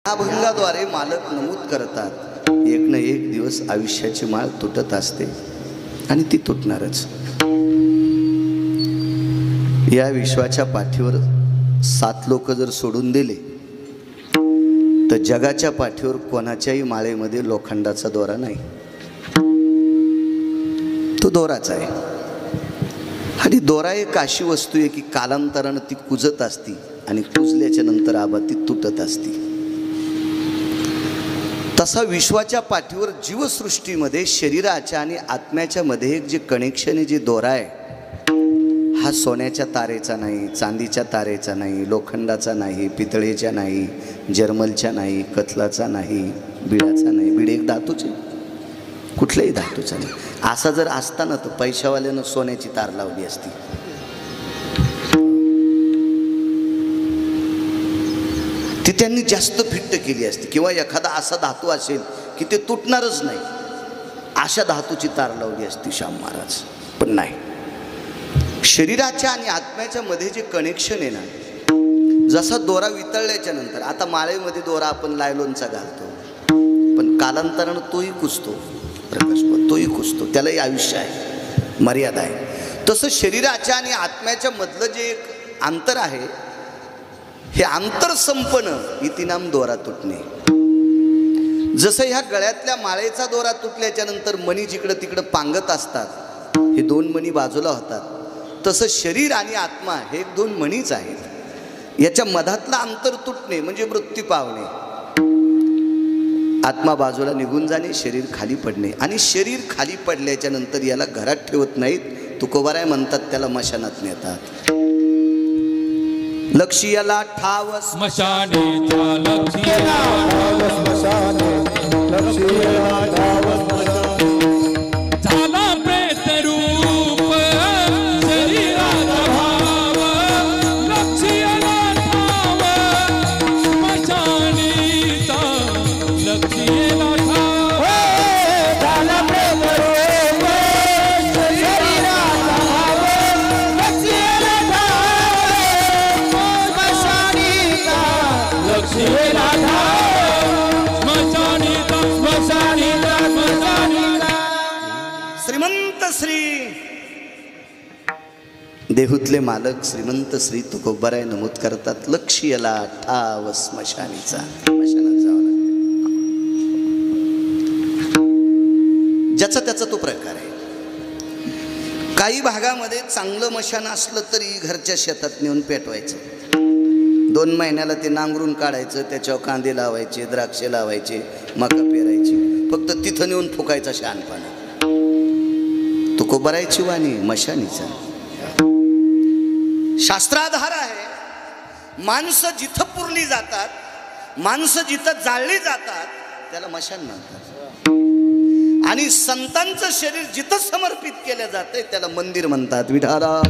अभंगाद्वारे मालक नमूद करतात, एक ना एक दिवस आयुष्याची माळ तुटत असते आणि ती तुटणारच. या विश्वाच्या पाठीवर 7 लोक जर सोडून दिले तर जगाच्या पाठीवर कोणाच्याही माळेमध्ये लोखंडाचा दोरा नाही, तो दोराच आहे. आणि दोरा एक अशी वस्तू आहे की कालांतरानं ती कुजत असती आणि कुजल्याच्या नंतर आबा ती तुटत असती. तसा विश्वाच्या पाठीवर जीवसृष्टीमध्ये शरीराच्या आणि आत्म्याच्या मध्ये एक जे कनेक्शन आहे, जे दोरा आहे, हा सोन्याच्या तारेचा नाही, चांदीच्या तारेचा नाही, लोखंडाचा नाही, पितळेच्या नाही, जर्मलच्या नाही, कथलाचा नाही, बिडाचा नाही. बीड एक धातूच आहे, कुठल्याही धातूचा नाही. असा जर असताना तर पैशावाल्यानं सोन्याची तार लावली असती. ती त्यांनी जास्त फिट्ट केली असती, किंवा एखादा असा धातू असेल की ते तुटणारच नाही, अशा धातूची तार लावली असती श्याम महाराज. पण नाही, शरीराच्या आणि आत्म्याच्या मध्ये जे कनेक्शन आहे ना, जसा दोरा वितळल्याच्या नंतर, आता माळेमध्ये दोरा आपण लायलॉनचा घालतो, पण कालांतरानं तोही कुजतो, प्रकाश तोही कुजतो, त्यालाही आयुष्य आहे, मर्यादा आहे. तसं शरीराच्या आणि आत्म्याच्या मधलं जे एक अंतर आहे, हे अंतर संपणं इति नाम दोरा तुटणे. जसं ह्या गळ्यातल्या माळेचा दोरा तुटल्याच्या नंतर मणी जिकडं तिकडं पांगत असतात, हे 2 मणी बाजूला होतात, तसं शरीर आणि आत्मा हे 2 मणीच आहेत. याच्या मधातलं अंतर तुटणे म्हणजे मृत्यू पावणे, आत्मा बाजूला निघून जाणे, शरीर खाली पडणे. आणि शरीर खाली पडल्याच्या नंतर याला घरात ठेवत नाहीत, तुकोबाराय म्हणतात, त्याला मशानात नेतात. लक्ष्याला ठाव स्मशाने, लक्ष्याला ठाव स्मशाने, लक्ष्याला ठाव स्मशाने. झाला प्रेत रूप शरीराचा भाव, लक्ष्याला ठाव स्मशाने, लक्ष्याला ठाव. झाला प्रेत रूप शरीराचा भाव, लक्ष्याला श्रीमंत श्री देहूतले मालक श्रीमंत श्री तुकोबाराय नमूद करतात, लक्ष्याला ठाव स्मशानीचा. स्मशानात जावं लागतं, ज्याचा त्याचा तो प्रकार आहे. काही भागामध्ये चांगलं मशान असलं तरी घरच्या शेतात नेऊन पेटवायचं, 2 महिन्याला ते नांगरून काढायचं, त्याच्यावर कांदे लावायचे, द्राक्षे लावायचे, मका पेरायची, फक्त तिथं नेऊन फुकायचा शहाणपणा. तुकोबारायची वाणी मशानीचा शास्त्राधार आहे. माणसं जिथं पुरली जातात, माणसं जिथं जाळली जातात, त्याला मशान म्हणतात. आणि संतांचं शरीर जिथं समर्पित केलं जातंय त्याला मंदिर म्हणतात. विठाला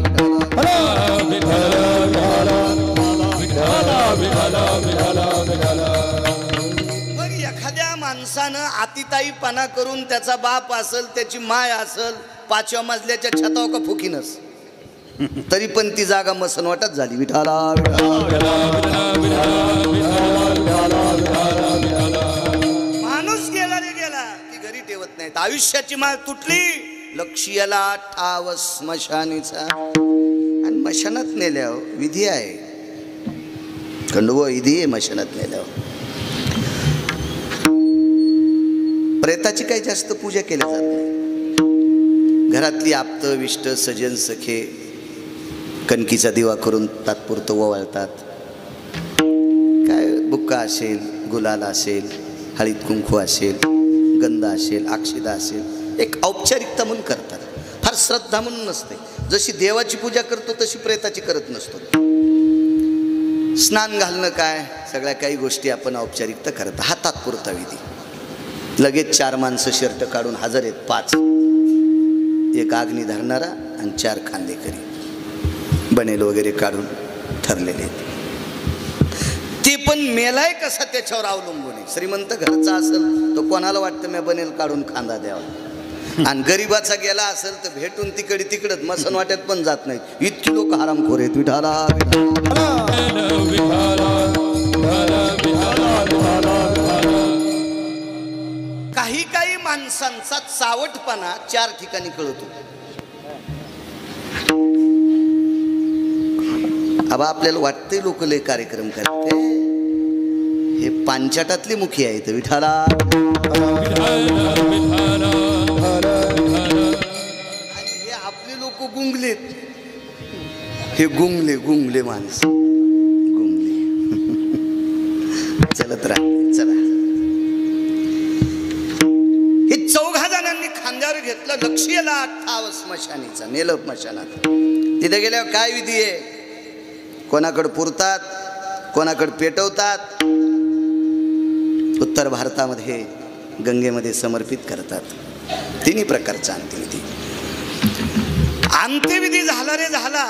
मग एखाद्या माणसानं आतिताईपणा करून, त्याचा बाप असेल, त्याची माय असेल, 5व्या मजल्याच्या छतावर का फुकीनच, तरी पण ती जागा मसनवाटच झाली. विठाला माणूस गेला रे गेला की घरी ठेवत नाहीत. आयुष्याची माळ तुटली, लक्ष्याला ठाव स्मशानीचा. आणि मशानात नेल्यावर विधी आहे, खंडोबा विधी आहे. मशानात नेल्यावर प्रेताची काही जास्त पूजा केली जात नाही. घरातली आप्त विष्ट सजन सखे कणकीचा दिवा करून तात्पुरतं ओवाळतात. काय बुक्का असेल, गुलाल असेल, हळीत कुंकू असेल, गंध असेल, अक्षदा असेल, एक औपचारिकता म्हणून करतात. फार श्रद्धा म्हणून नसते. जशी देवाची पूजा करतो तशी प्रेताची करत नसतो. स्नान घालणं काय, सगळ्या काही गोष्टी आपण औपचारिकता करत. हा तात्पुरता विधी. लगेच 4 माणसं शर्ट काढून हजर आहेत, 5, एक आग्नी धरणारा आणि 4 खांदेकरी, बनेल वगैरे काढून ठरलेले आहेत. ते पण मेलाय कसा त्याच्यावर अवलंबून आहे. श्रीमंत घरचा असेल तर कोणाला वाटतं मी बनेल काढून खांदा द्यावा, आणि गरीबाचा गेला असेल तर भेटून तिकडे तिकडच मसन वाट्यात पण जात नाहीत. इतकी लोक हरामखोर आहेत. विठाला माणसांचा चावटपणा 4 ठिकाणी कळतो. आबा आपल्याला वाटते लोक लय कार्यक्रम करते, हे पांचाटातले मुखी आहेत विठाला. आणि हे आपले लोक गुंगलेत, हे गुंगले माणसं गुंगले. चलत राहते चला. हे 4 जणांनी खांद्यावर घेतलं, लक्ष्यला ठाव स्मशानीचा, नेलं स्मशानात. तिथे गेल्यावर काय विधी आहे, कोणाकडे पुरतात, कोणाकडे पेटवतात. उत्तर भारतामध्ये गंगेमध्ये समर्पित करतात. 3 प्रकारचा अंत्यविधी. अंत्यविधी झाला रे झाला.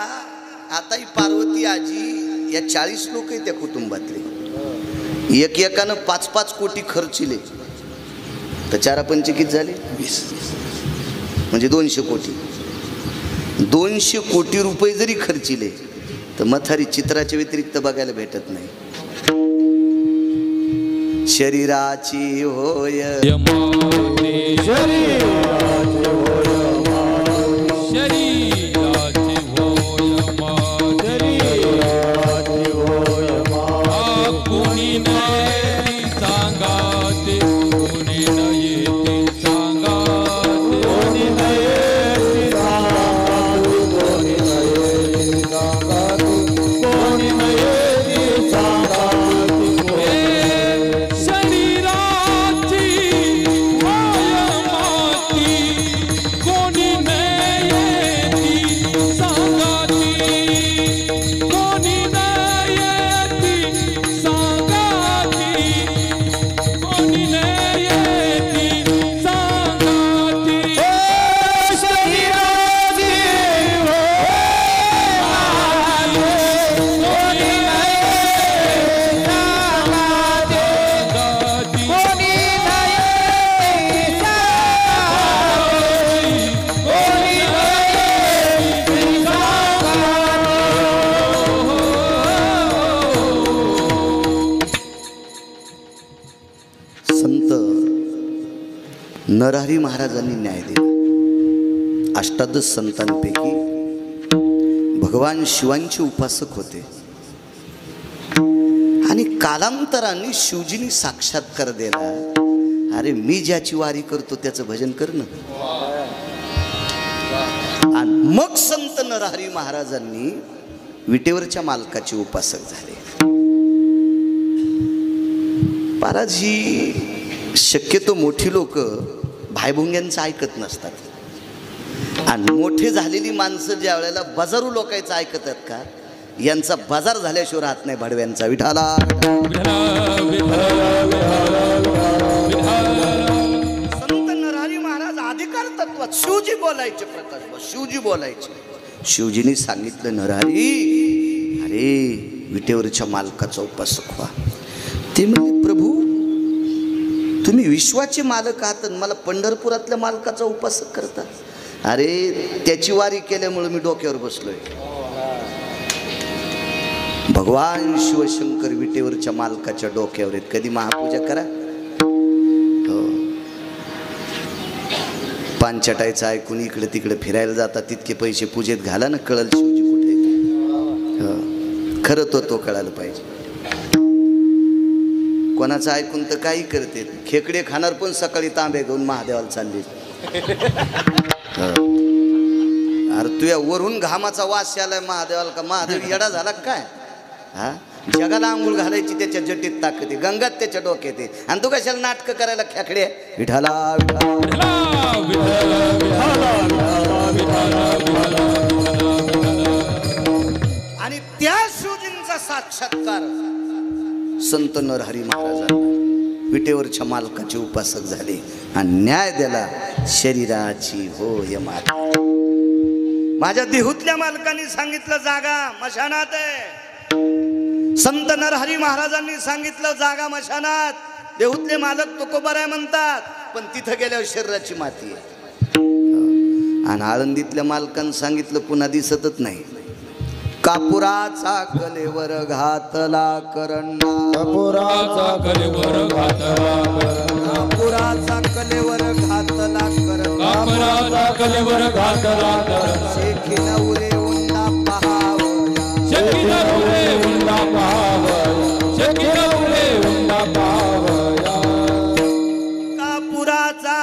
आता ही पार्वती आजी या 40 लोक आहेत त्या कुटुंबातले, एकानं 5-5 कोटी खर्चिले तर 4-5 किती झाले 20, म्हणजे 200 कोटी. 200 कोटी रुपये जरी खर्चिले तर मथारी चित्राच्या व्यतिरिक्त बघायला भेटत नाही. शरीराची होय नरहरी महाराजांनी न्याय दिला. 18 संतांपैकी भगवान शिवांचे उपासक होते आणि कालांतराने शिवजींनी साक्षात्कार दिला, अरे मी ज्याची वारी करतो त्याचं भजन कर ना. आणि मग संत नरहरी महाराजांनी विटेवरच्या मालकाचे उपासक झाले. महाराज ही शक्यतो मोठी लोक भाईभुंग्यांचं ऐकत नसतात, आणि मोठे झालेली माणसं ज्या वेळेला बाजारू लोकांचं ऐकतात का, यांचा बाजार झाल्याशिवाय राहत नाही भडव्यांचा. विठाला संत नरहरी महाराज अधिकार तत्वात शिवजी बोलायचे, प्रकाश शिवजी बोलायचे. शिवजींनी सांगितलं, नरहरी अरे विटेवरच्या मालकाचा उपासक व्हा. ते म्हणजे प्रभू तुम्ही विश्वाचे मालक आहात, मला पंढरपुरातल्या मालकाचा उपासक करता. अरे त्याची वारी केल्यामुळे मी डोक्यावर बसलोय. भगवान शिवशंकर विटेवरच्या मालकाच्या डोक्यावर आहेत. कधी महापूजा करा. हो, पानचटायचं ऐकून इकडे तिकडे फिरायला जातात, तितके पैसे पूजेत घाला ना, कळल शिवजी कुठे येतो. हो, खरं तो कळायला पाहिजे. कोणाचं ऐकून तर काही करते. खेकडे खाणार पण सकाळी तांबे घेऊन महादेवाला चालले. अरे तुया वरून घामाचा वास यालाय महादेवाला, का महादेव येडा झाला काय? हा, जगाला आंघोळ घालायची त्याच्या जटीत ताकद आहे, गंगात त्याच्या डोक्यात आहे, आणि तू कशाला नाटकं करायला खेकडे? विठाला आणि त्या शिवजींचा साक्षात्कार संत नरहरी महाराजांना विटेवरच्या मालकाचे उपासक झाले आणि न्याय दिला. शरीराची होय माता. माझ्या देहूतल्या मालकांनी सांगितलं जागा मशानात आहे. संत नरहरी महाराजांनी सांगितलं जागा मशानात. देहूतले मालक तुकोबाराय म्हणतात, पण तिथं गेल्यावर शरीराची माती आहे. आणि आळंदीतल्या मालकांनी सांगितलं पुन्हा दिसतच नाही. कापुराचा कलेवर घातला करंडा, कापुराचा कलेवर घातला, कापुराचा कलेवर घातला कापुराचा कलेवर घातला तर शेखीन उरे उंडा पहावया शकीला उरे उंडा पाहावया शकीला उरे उंडा पाहावया कापुराचा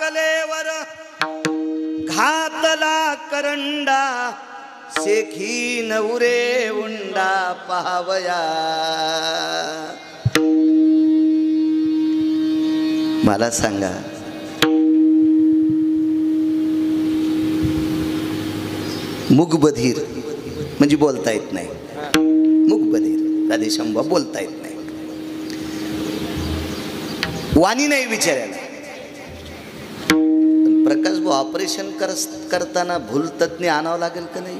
कलेवर घातला करंडा शेखीन उरे उंडा पहावया. मला सांगा मुगबधीर म्हणजे बोलता येत नाही. मुगबधीर राधेशंभा बोलता येत नाही. वाणी नाही विचारायला. प्रकाश भाऊ ऑपरेशन करताना भूल तज्ञ आणावं लागेल का नाही?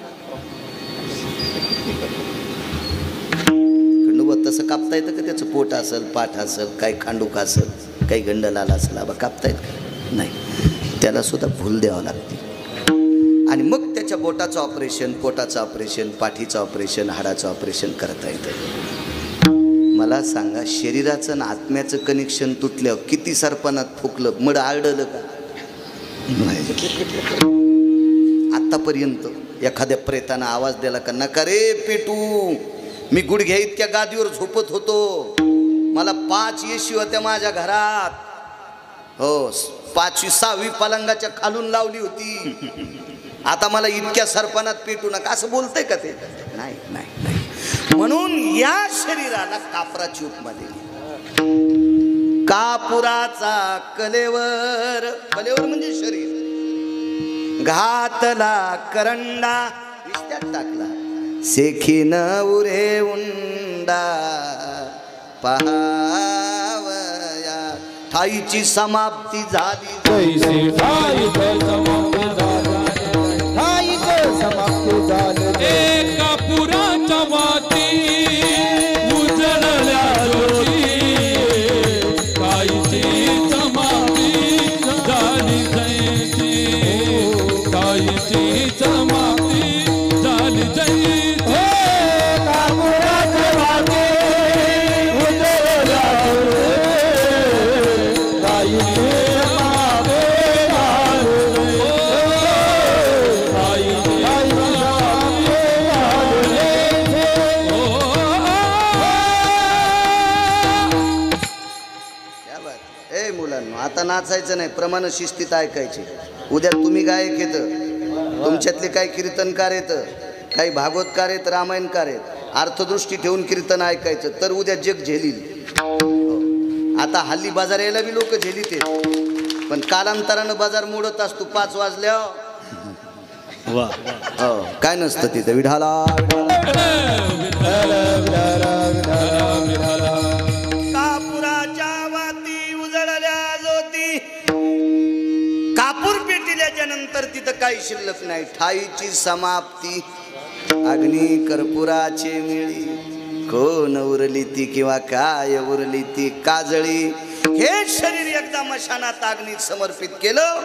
खंडोबा तसं कापता येतं का? त्याचं पोट असेल, पाठ असेल, काही खांडूक असेल, काही गंडलाला असेल, आबा कापता येत का? नाही. त्याला सुद्धा भूल द्यावं लागते. आणि मग त्याच्या बोटाचं ऑपरेशन, पोटाचं ऑपरेशन, पाठीचं ऑपरेशन, हाडाचं ऑपरेशन करता येतं. मला सांगा शरीराचं आणि आत्म्याचं कनेक्शन तुटल्यावर किती सरपणात फुकलं, मड आळडलं का? आतापर्यंत एखाद्या प्रेतानं आवाज दिला का, नका रे पेटू, मी गुडघ्या इतक्या गादीवर झोपत होतो, मला 5 येशी होत्या माझ्या घरात, हो 5वी 6वी पलंगाच्या खालून लावली होती, आता मला इतक्या सरपणात पेटू नका, असं बोलतंय का ते? नाही नाही नाही. म्हणून या शरीराला कापराची उपमा दिली. कापुराचा कलेवर, कलेवर म्हणजे शरीर, घातला करंडा विष्ट्यात टाकला, शेखीन उरे उंडा पहावया. ठाईची समाप्ती झाली जैसे ठाईची समाप्ती झाली, ठाईची समाप्ती झाली. एका पुराच्या वाती उजळल्या ज्योती, ठाईची समाप्ती झाली जैसी, ठाईची समाप्ती झाली जैसी. आता नाचायचं नाही, प्रमाण शिस्तीत ऐकायचे. उद्या तुम्ही गायक येत, तुमच्यातले काही कीर्तनकार येत, काही भागवतकार येत, रामायणकार येत, अर्थदृष्टी ठेवून कीर्तन ऐकायचं, तर उद्या जग झेलील. आता हल्ली बाजार यायला बी लोक झेलीत आहेत, पण कालांतरानं बाजार मोडत असतो 5 वाजल्या. हो काय नसतं तिथं, विढाला कापूर पेटिल्याच्या नंतर तिथं काही शिल्लक नाही. ठाईची समाप्ती, अग्नी कर्पुराचे मिळी, कोण उरली ती किंवा काय उरली ती काजळी. हे शरीर एकदा मशानात अग्नीत समर्पित केलं,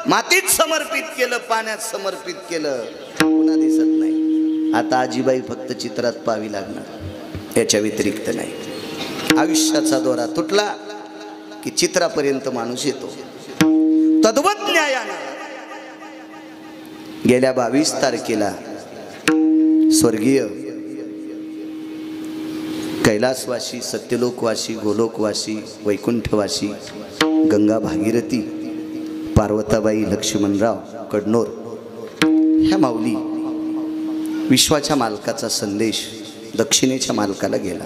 मातीत समर्पित केलं, पाण्यात समर्पित केलं, पुन्हा दिसत नाही. आता आजीबाई फक्त चित्रात पाहावी लागणार, याच्या व्यतिरिक्त नाही. आयुष्याचा दोरा तुटला की चित्रापर्यंत माणूस येतो. तद्वत न्यायानं गेल्या 22 तारखेला स्वर्गीय कैलासवासी, सत्यलोकवासी, गोलोकवासी, वैकुंठवासी गंगा भागीरथी पार्वताबाई लक्ष्मणराव कडनोर ह्या माऊली विश्वाच्या मालकाचा संदेश दक्षिणेच्या मालकाला गेला.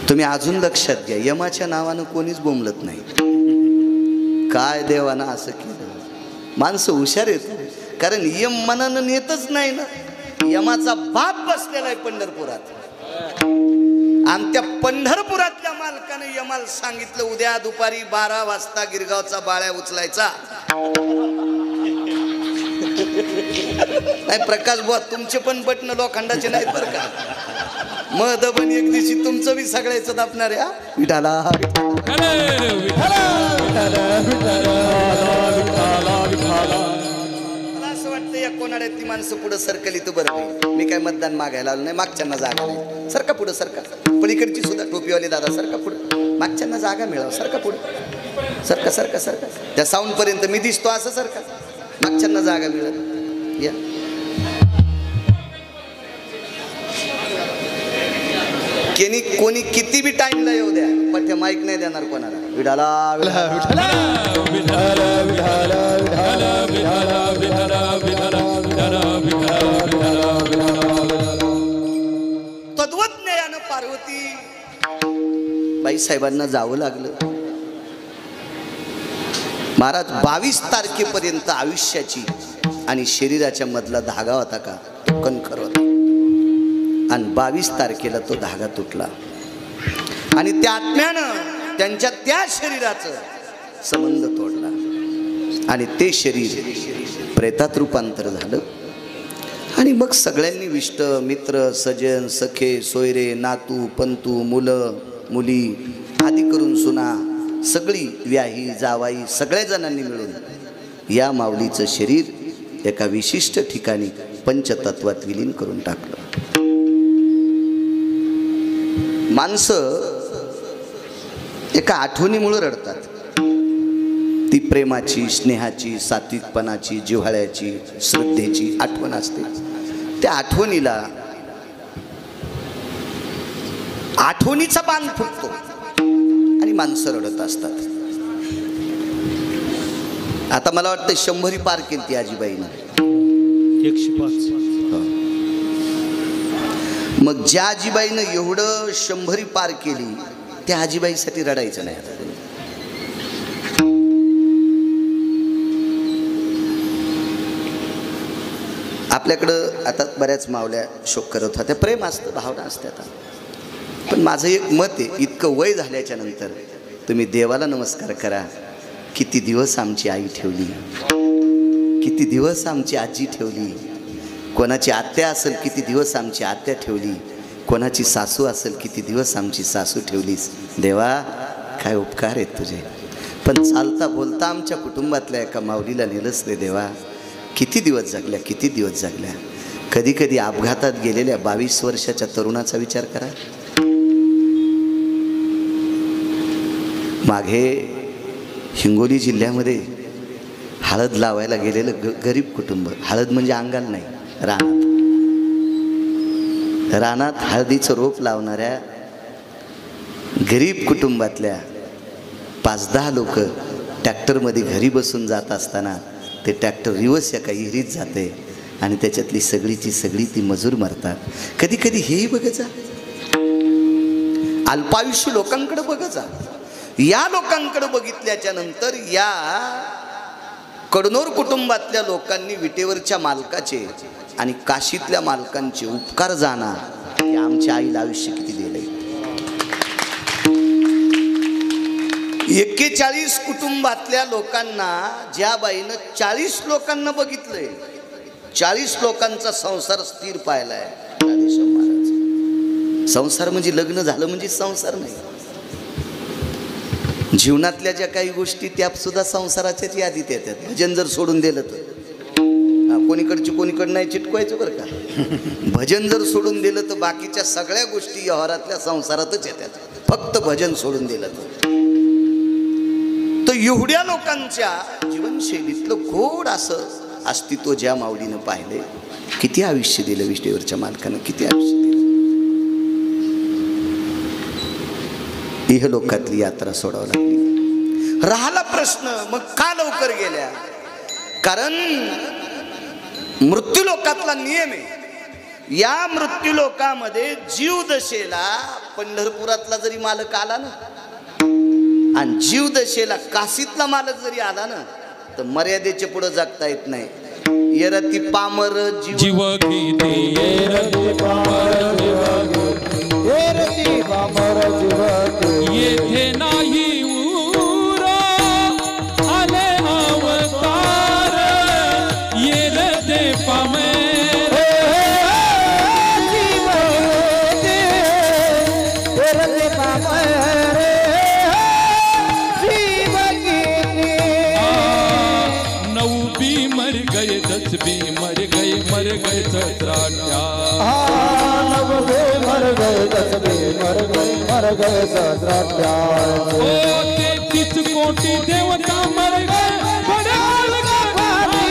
तुम्ही अजून लक्षात घ्या, यमाच्या नावानं कोणीच बोंबलत नाही. काय देवानं असं केलं? माणसं हुशार येत, कारण यम मनानं नेतच नाही ना. यमाचा बाप बसलेला आहे पंढरपुरात, आणि त्या पंढरपुरातल्या मालकानं यमाला सांगितलं उद्या दुपारी 12 वाजता गिरगावचा बाळ्या उचलायचा. नाही प्रकाश बुवा, तुमचे पण बटन लोखंडाचे नाहीत बरं का. मध पण एक दिवशी तुमचं बी सगळ्याचं दापणार आहे. विठाला मला असं वाटतं या कोणाड्यात ती माणसं पुढं सरकली तर बरं. मी काय मतदान मागायला आलो नाही, मागच्यांना जागा नाही. सरका पुढं सरका, पलीकडची सुद्धा टोपीवाले दादा सरका पुढं, मागच्यांना जागा मिळावं, सरका पुढं. सरका सरका सरका त्या साऊंड पर्यंत मी दिसतो असं सरका मागच्यांना जागा मिळत या कोणी किती बी टाइमला येऊ द्या पण त्या माईक नाही देणार कोणाला विडाला तद्वज्ञान पार्वती बाई साहेबांना जावं लागलं महाराज 22 तारखेपर्यंत आयुष्याची आणि शरीराच्या मधला धागा होता का तो कणखर होता आणि 22 तारखेला तो धागा तुटला आणि त्या आत्म्यानं त्यांच्या त्या शरीराचं संबंध तोडला आणि ते शरीर प्रेतात रूपांतर झालं आणि मग सगळ्यांनी विष्ट मित्र सजन सखे सोयरे नातू पंतू मुलं मुली आदी करून सुना सगळी व्याही जावाई सगळ्या जणांनी मिळून या माऊलीचं शरीर एका विशिष्ट ठिकाणी पंचतत्वात विलीन करून टाकलं. माणसं एका आठवणीमुळे रडतात. ती प्रेमाची स्नेहाची सात्विकपणाची जिव्हाळ्याची श्रद्धेची आठवण असते. त्या आठवणीला आठवणीचा बांध फुटतो आणि माणसं रडत असतात. आता मला वाटतं 100 पार केली ती आजीबाईनं 105. मग ज्या आजीबाईनं एवढं 100 पार केली त्या आजीबाईसाठी रडायचं नाही. आता आपल्याकडं आता बऱ्याच मावल्या शोक करत होत्या. प्रेम असतं भावना असते. आता पण माझं एक मत आहे इतकं वय झाल्याच्या नंतर तुम्ही देवाला नमस्कार करा. किती दिवस आमची आई ठेवली, किती दिवस आमची आजी ठेवली, कोणाची आत्या असेल किती दिवस आमची आत्या ठेवली, कोणाची सासू असेल किती दिवस आमची सासू ठेवलीस. देवा काय उपकार आहेत तुझे. पण चालता बोलता आमच्या कुटुंबातल्या एका माऊलीला नेलंच रे देवा. किती दिवस जगल्या, किती दिवस जगल्या. कधी कधी अपघातात गेलेल्या 22 वर्षाच्या तरुणाचा विचार करा. मागे हिंगोली जिल्ह्यामध्ये हळद लावायला गेलेलं गरीब कुटुंब. हळद म्हणजे अंगाला नाही, रानात हळदीचं रोप लावणाऱ्या गरीब कुटुंबातल्या 5-10 लोक ट्रॅक्टरमध्ये घरी बसून जात असताना ते ट्रॅक्टर रिवर्स एका विहिरीत जाते आणि त्याच्यातली सगळीची सगळी ती मजूर मरतात. कधी कधी हेही बघायचा. अल्पायुष्य लोकांकडे बघायचा. या लोकांकडे बघितल्याच्या नंतर या कडनोर कुटुंबातल्या लोकांनी विटेवरच्या मालकाचे आणि काशीतल्या मालकांचे उपकार जाणा की आमच्या आईला आयुष्य किती दिलंय. 41 कुटुंबातल्या लोकांना ज्या बाईनं 40 लोकांना बघितलंय, 40 लोकांचा संसार स्थिर पाहिलाय. संसार म्हणजे लग्न झालं म्हणजे संसार नाही. जीवनातल्या ज्या काही गोष्टी त्या सुद्धा संसाराच्याच यादीत येतात. भजन जर सोडून दिलं तर कोणीकडची कोणीकडं नाही चिटकवायचं बरं का. भजन जर सोडून दिलं तर बाकीच्या सगळ्या गोष्टी व्यवहारातल्या संसारातच येतात. फक्त भजन सोडून दिलं तर एवढ्या लोकांच्या जीवनशैलीतलं गोड असं अस्तित्व ज्या माऊलीनं पाहिले. किती आयुष्य दिलं विष्णूवरच्या मालकानं, किती आयुष्य दिलं. इहलोकातली यात्रा सोडावं लागली. राहिला प्रश्न मग का लवकर गेल्या. कारण मृत्यूलोकातला नियम आहे. या मृत्यूलोकामध्ये जीवदशेला पंढरपुरातला जरी मालक आला ना आणि जीवदशेला काशीतला मालक जरी आला ना तर मर्यादेच्या पुढे जगता येत नाही. येरती पामर जीव येथे नाही उर आले अवतार येल ते पामे मर गए ओ 33 कोटी देवता मर गए बड़े अलग भारी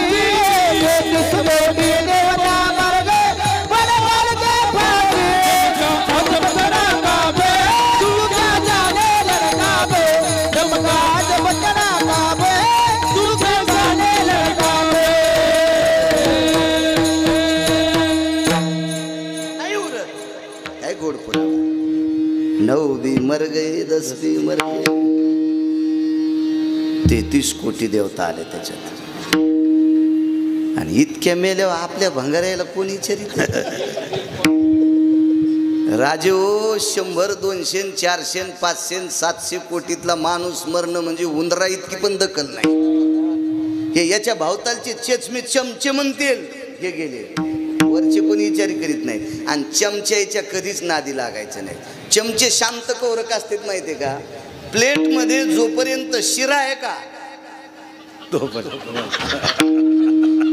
33 कोटी देवता मर गए बड़े अलग भारी अजब तड़का बे तू क्या जाने लड़का बे चमका जब तड़का बे तू क्या जाने लड़का बे काय उरत काय गोड पुरा 9 भी मर गए 10 भी मर गए 33 कोटी देवता आले त्याच्यात आणि इतक्या मेल्यावर आपल्या भंगाऱ्याला कोणी विचारित राजे ओ 100 200 400 500 700 कोटीतला माणूस मरणं म्हणजे उंदरा इतकी पण दखल नाही हे याच्या भावतालचे चेचमे चमचे म्हणतील हे गेले वरचे कोणी विचार करीत नाही आणि चमच्याच्या कधीच नादी लागायचं नाही चमचे शांत कौरक असतात माहितीये का प्लेट मध्ये जोपर्यंत शिरा आहे का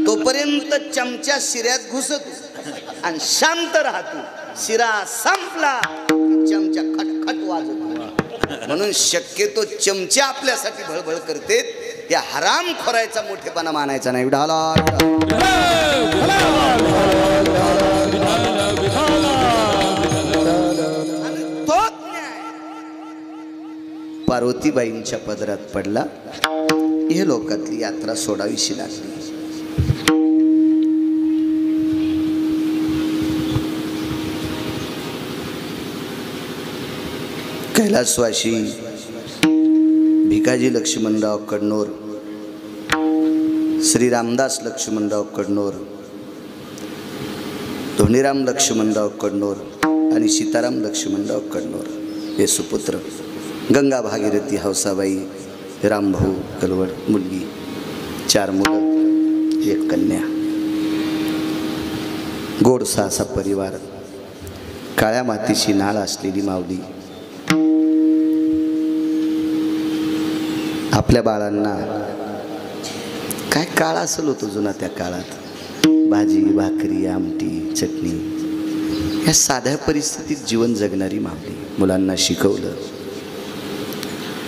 तोपर्यंत चमचा शिऱ्यात घुसत आणि शांत राहतो शिरा संपला चमचा खटखट वाजतो म्हणून शक्यतो चमचे आपल्यासाठी भळभळ करते या हराम खोरायचा मोठेपणा मानायचा नाही पार्वतीबाईंच्या पदरात पडला हे लोकातली यात्रा सोडावीशी लागली कैलासवासी भिकाजी लक्ष्मणराव कडनोर श्री रामदास लक्ष्मणराव कडनोर धोनीराम लक्ष्मणराव कडनोर आणि सीताराम लक्ष्मणराव कडनोर हे सुपुत्र गंगा भागीरथी हौसाबाई रामभाऊ कलवड मुलगी 4 मुलं 1 कन्या गोडसा असा परिवार काळ्या मातीची नाळ असलेली माऊली आपल्या बाळांना काय काळ असेल होतं जुना त्या काळात भाजी भाकरी आमटी चटणी या साध्या परिस्थितीत जीवन जगणारी माऊली मुलांना शिकवलं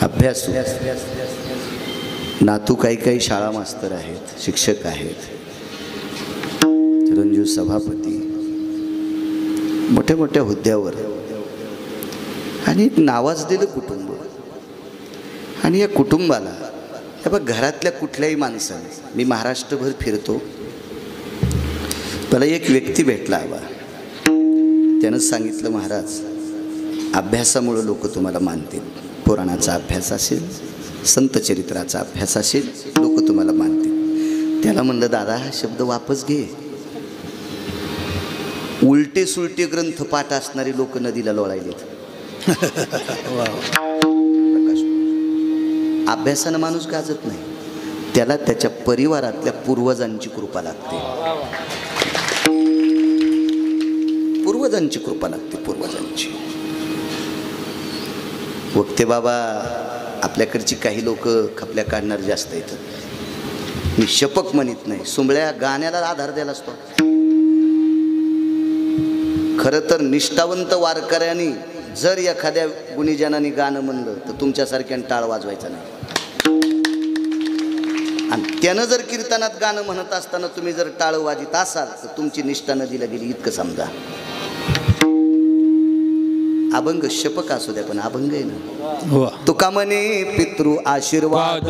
अभ्यास नातू काही शाळा मास्तर आहेत शिक्षक आहेत चिरंजीव सभापती मोठ्या मोठ्या हुद्द्यावर आणि एक नावाजलेलं कुटुंब आणि या कुटुंबाला हे बघ घरातल्या कुठल्याही माणसाने मी महाराष्ट्रभर फिरतो मला एक व्यक्ती भेटला हवा त्यानं सांगितलं महाराज अभ्यासामुळे लोक तुम्हाला मानतील पुराणाचा अभ्यास असेल संत चरित्राचा अभ्यास असेल लोक तुम्हाला मानतील त्याला म्हणलं दादा हा शब्द वापस घे उलटे सुलटे ग्रंथ पाठ असणारे लोक नदीला लोळायलेत अभ्यासानं माणूस गाजत नाही त्याला त्याच्या परिवारातल्या पूर्वजांची कृपा लागते पूर्वजांची कृपा लागते पूर्वजांची वक्ते बाबा आपल्याकडची काही लोक खपल्या काढणार जास्त येतात मी शपक म्हणत नाही सुंबळ्या गाण्याला आधार द्यायला असतो खरं तर निष्ठावंत वारकऱ्यांनी जर एखाद्या गुणीजनाने गाणं म्हणलं तर तुमच्यासारख्यानं टाळ वाजवायचा नाही आणि त्यानं जर कीर्तनात गाणं म्हणत असताना तुम्ही जर टाळ वाजित असाल तर तुमची निष्ठा नदीला गेली इतकं समजा अभंग शपक असू द्या पण अभंग आहे ना तुका म्हणे पितृ आशीर्वाद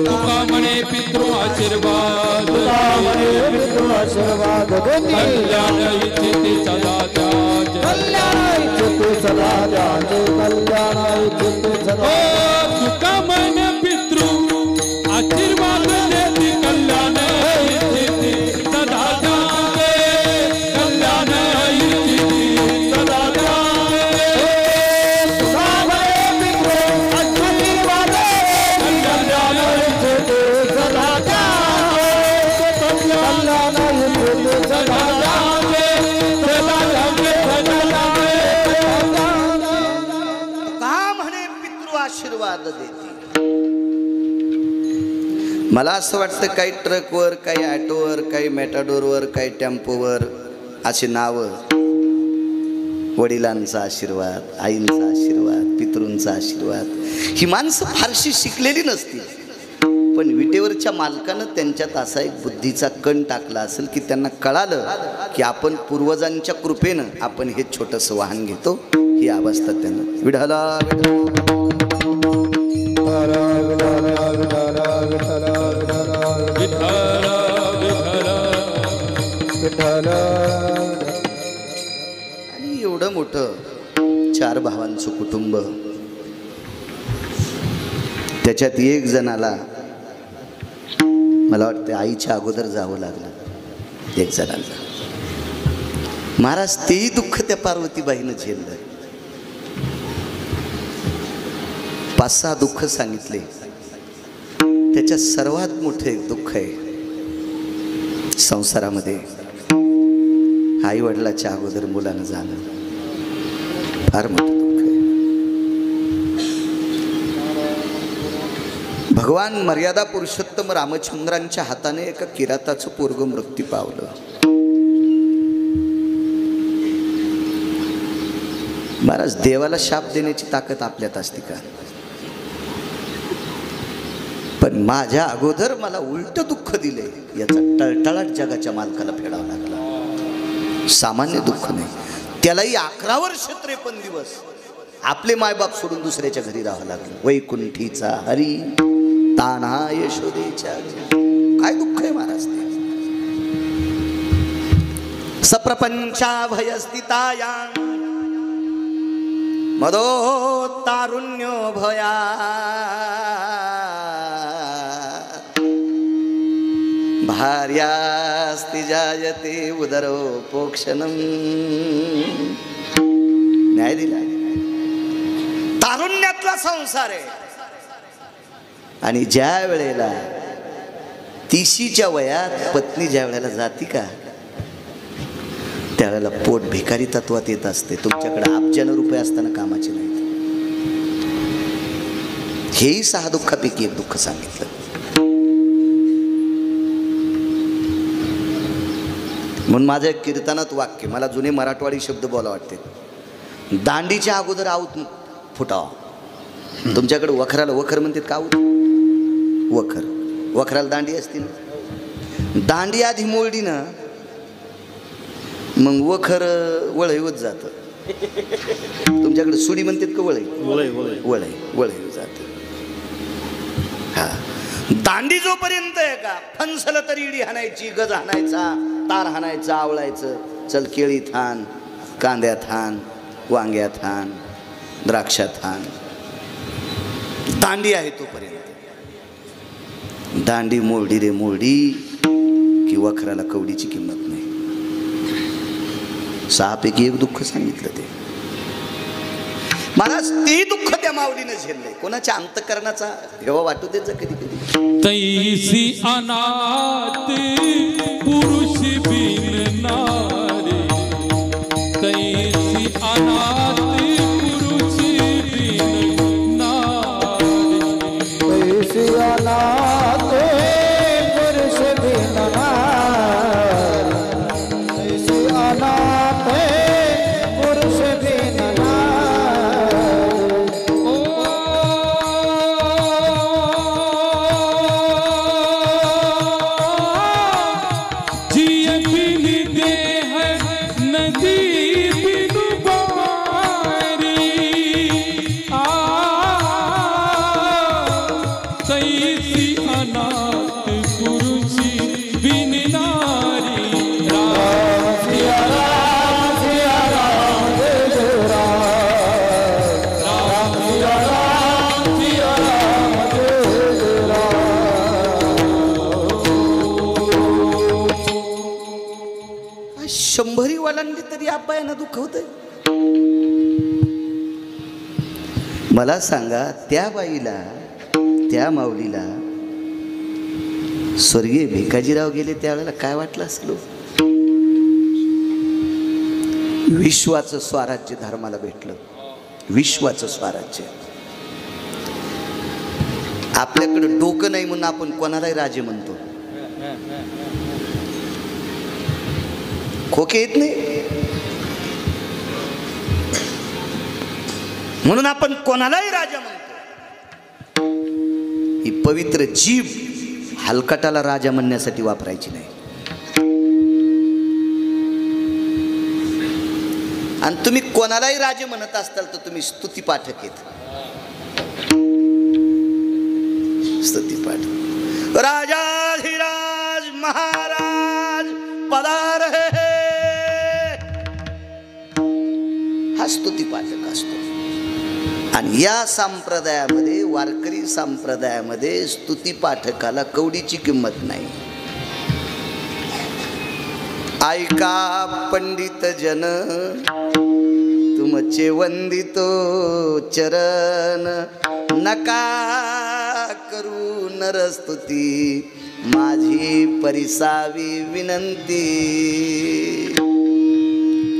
तुका म्हणे पितृ आशीर्वाद कल्याण इच्छिते सदा तुका म्हणे पितृ आशीर्वाद देती कल्याण इच्छिते सदा कल्याण आशीर्वाद देते मला असं वाटतं काही ट्रकवर काही ऑटोवर काही मेटाडोरवर काही टेम्पोवर असे नाव, वडिलांचा आशीर्वाद, आईंचा आशीर्वाद, पितृंचा आशीर्वाद, ही माणसं फारशी शिकलेली नसतील, पण विटेवरच्या मालकानं त्यांच्यात असा एक बुद्धीचा कण टाकला असेल की त्यांना कळालं की आपण पूर्वजांच्या कृपेनं आपण हे छोटंसं वाहन घेतो. ही अवस्था त्यांना विढाला आणि एवढं मोठं 4 भावांचं कुटुंब, त्याच्यात एक जणाला मला वाटतं आईच्या अगोदर जावं लागलं, एक जणाला. महाराज तेही दुःख त्या पार्वतीबाईनं झेललं. 5-6 दुःख सांगितले, त्याच्यात सर्वात मोठं एक दुःख आहे संसारामध्ये आई वडिलाच्या अगोदर मुलानं जाणं, फार मोठं दुःख आहे. भगवान मर्यादा पुरुषोत्तम रामचंद्रांच्या हाताने एका किराताचं पोरगं मृत्यू पावलं. महाराज देवाला शाप देण्याची ताकद आपल्यात असते का? पण माझ्या अगोदर मला उलट दुःख दिले याचा टळटळाट जगाच्या मालकाला फेडावा लागला. सामान्य दुःख नाही, त्यालाही 11 वर्ष 53 दिवस आपले मायबाप सोडून दुसऱ्याच्या घरी राहावं लागलं. वैकुंठीचा हरी तान्हा यशोदेच्या, काय दुःख आहे महाराज ते. सप्रपंचा भयस्थिताया मदो तारुण्यो भया भार्यास्ति जायते उदरो पोक्षणम. न्याय दिला. तारुण्यातला संसार आहे आणि ज्या वेळेला 30च्या वयात पत्नी ज्या वेळेला जाती का त्यावेळेला पोट भिकारी तत्वात येत असते. तुमच्याकडे अब्जानं रुपये असताना कामाचे नाहीत. हेही 6 दुःखापैकी एक दुःख सांगितलं. म्हणून माझ्या एक कीर्तनात वाक्य, मला जुने मराठवाडी शब्द बोला वाटते, दांडीच्या अगोदर आऊत फुटावा. तुमच्याकडे वखराला वखर म्हणतात का? आऊत वखर, वखराला दांडी असते ना, दांडी आधी मोडली ना मग वखर वळईवत जातं. तुमच्याकडे सुडी म्हणतात का? वळई वळई जात. हा, दांडी जोपर्यंत आहे का फणसलं तरी इडी हाणायची, गज हाणायचा, तार हाणायचं, आवळायचं. चल केळी थान, कांद्या थान, वांग्या थान, द्राक्षा थान. दांडी आहे तोपर्यंत. दांडी मोरडी रे मोरडी की वखराला कवडीची किंमत नाही. 6 पैकी एक दुःख सांगितलं ते. महाराज ते दुःख त्या माऊलीनं झेललंय. कोणाच्या अंतकरणाचा हेवा वाटू देत कधी कधी. तैसी अनाथ पुरुष बिन नारी, तैसी अनाथ पुरुष बिन नारी, तैसी अनाथ पुरुष बिन नारी, तैसी अनाथ पुरुष बिन नारी. जिय बिन देह नदी बिन बारी, तैसी अनाथ पुरुष बिन नारी. सिया राम सिया राम जय राम, राम सिया राम सिया राम जय राम. 100 वालांनी तरी अब्बायांना दुःख होतंय. मला सांगा, त्या बाईला, त्या माऊलीला स्वर्गीय भिकाजीराव गेले त्यावेळेला काय वाटलं असेल? विश्वाचं स्वराज्य धर्माला भेटलं. विश्वाचं स्वराज्य. आपल्याकडे डोकं नाही म्हणून आपण कोणालाही राजे म्हणतो. खोके येत नाही. म्हणून आपण कोणालाही राजा म्हणतो. ही पवित्र जीभ हलकटाला राजा म्हणण्यासाठी वापरायची नाही. आणि तुम्ही कोणालाही राजे म्हणत असताल तर तुम्ही स्तुती पाठक आहेत. स्तुती पाठक. राजाधिराज महाराज पधारे, हा स्तुती पाठक असतो. आणि या संप्रदायामध्ये, वारकरी संप्रदायामध्ये स्तुती पाठकाला कवडीची किंमत नाही. ऐका पंडित जन, तुमचे वंदितो चरण, नका करू नरस्तुती, माझी परिसावी विनंती.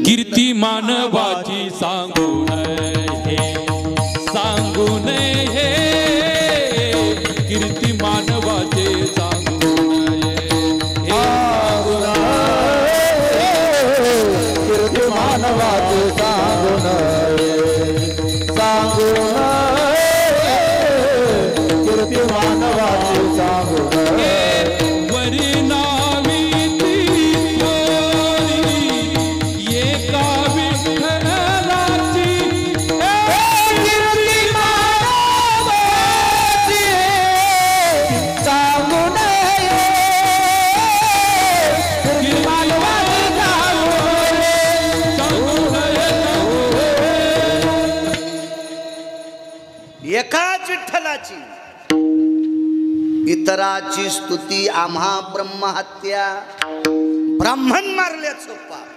कीर्ती मानवाची सांगू नये, सांगू नये, कीर्ती मानवाचे सांगू नये, कीर्ती मानवाचे सांगू नये, सांगू नये, कीर्ती मानवाचे सांगू नये. वरी नावी ती तोरी, एका विठ्ठलाची, कीर्ती मानवाची सांगू नये, कीर्ती मानवाची सांगू नये. एकाच विठ्ठलाची, इतराची स्तुती आम्हा ब्रह्महत्या, ब्राह्मण मारल्याचं पाप.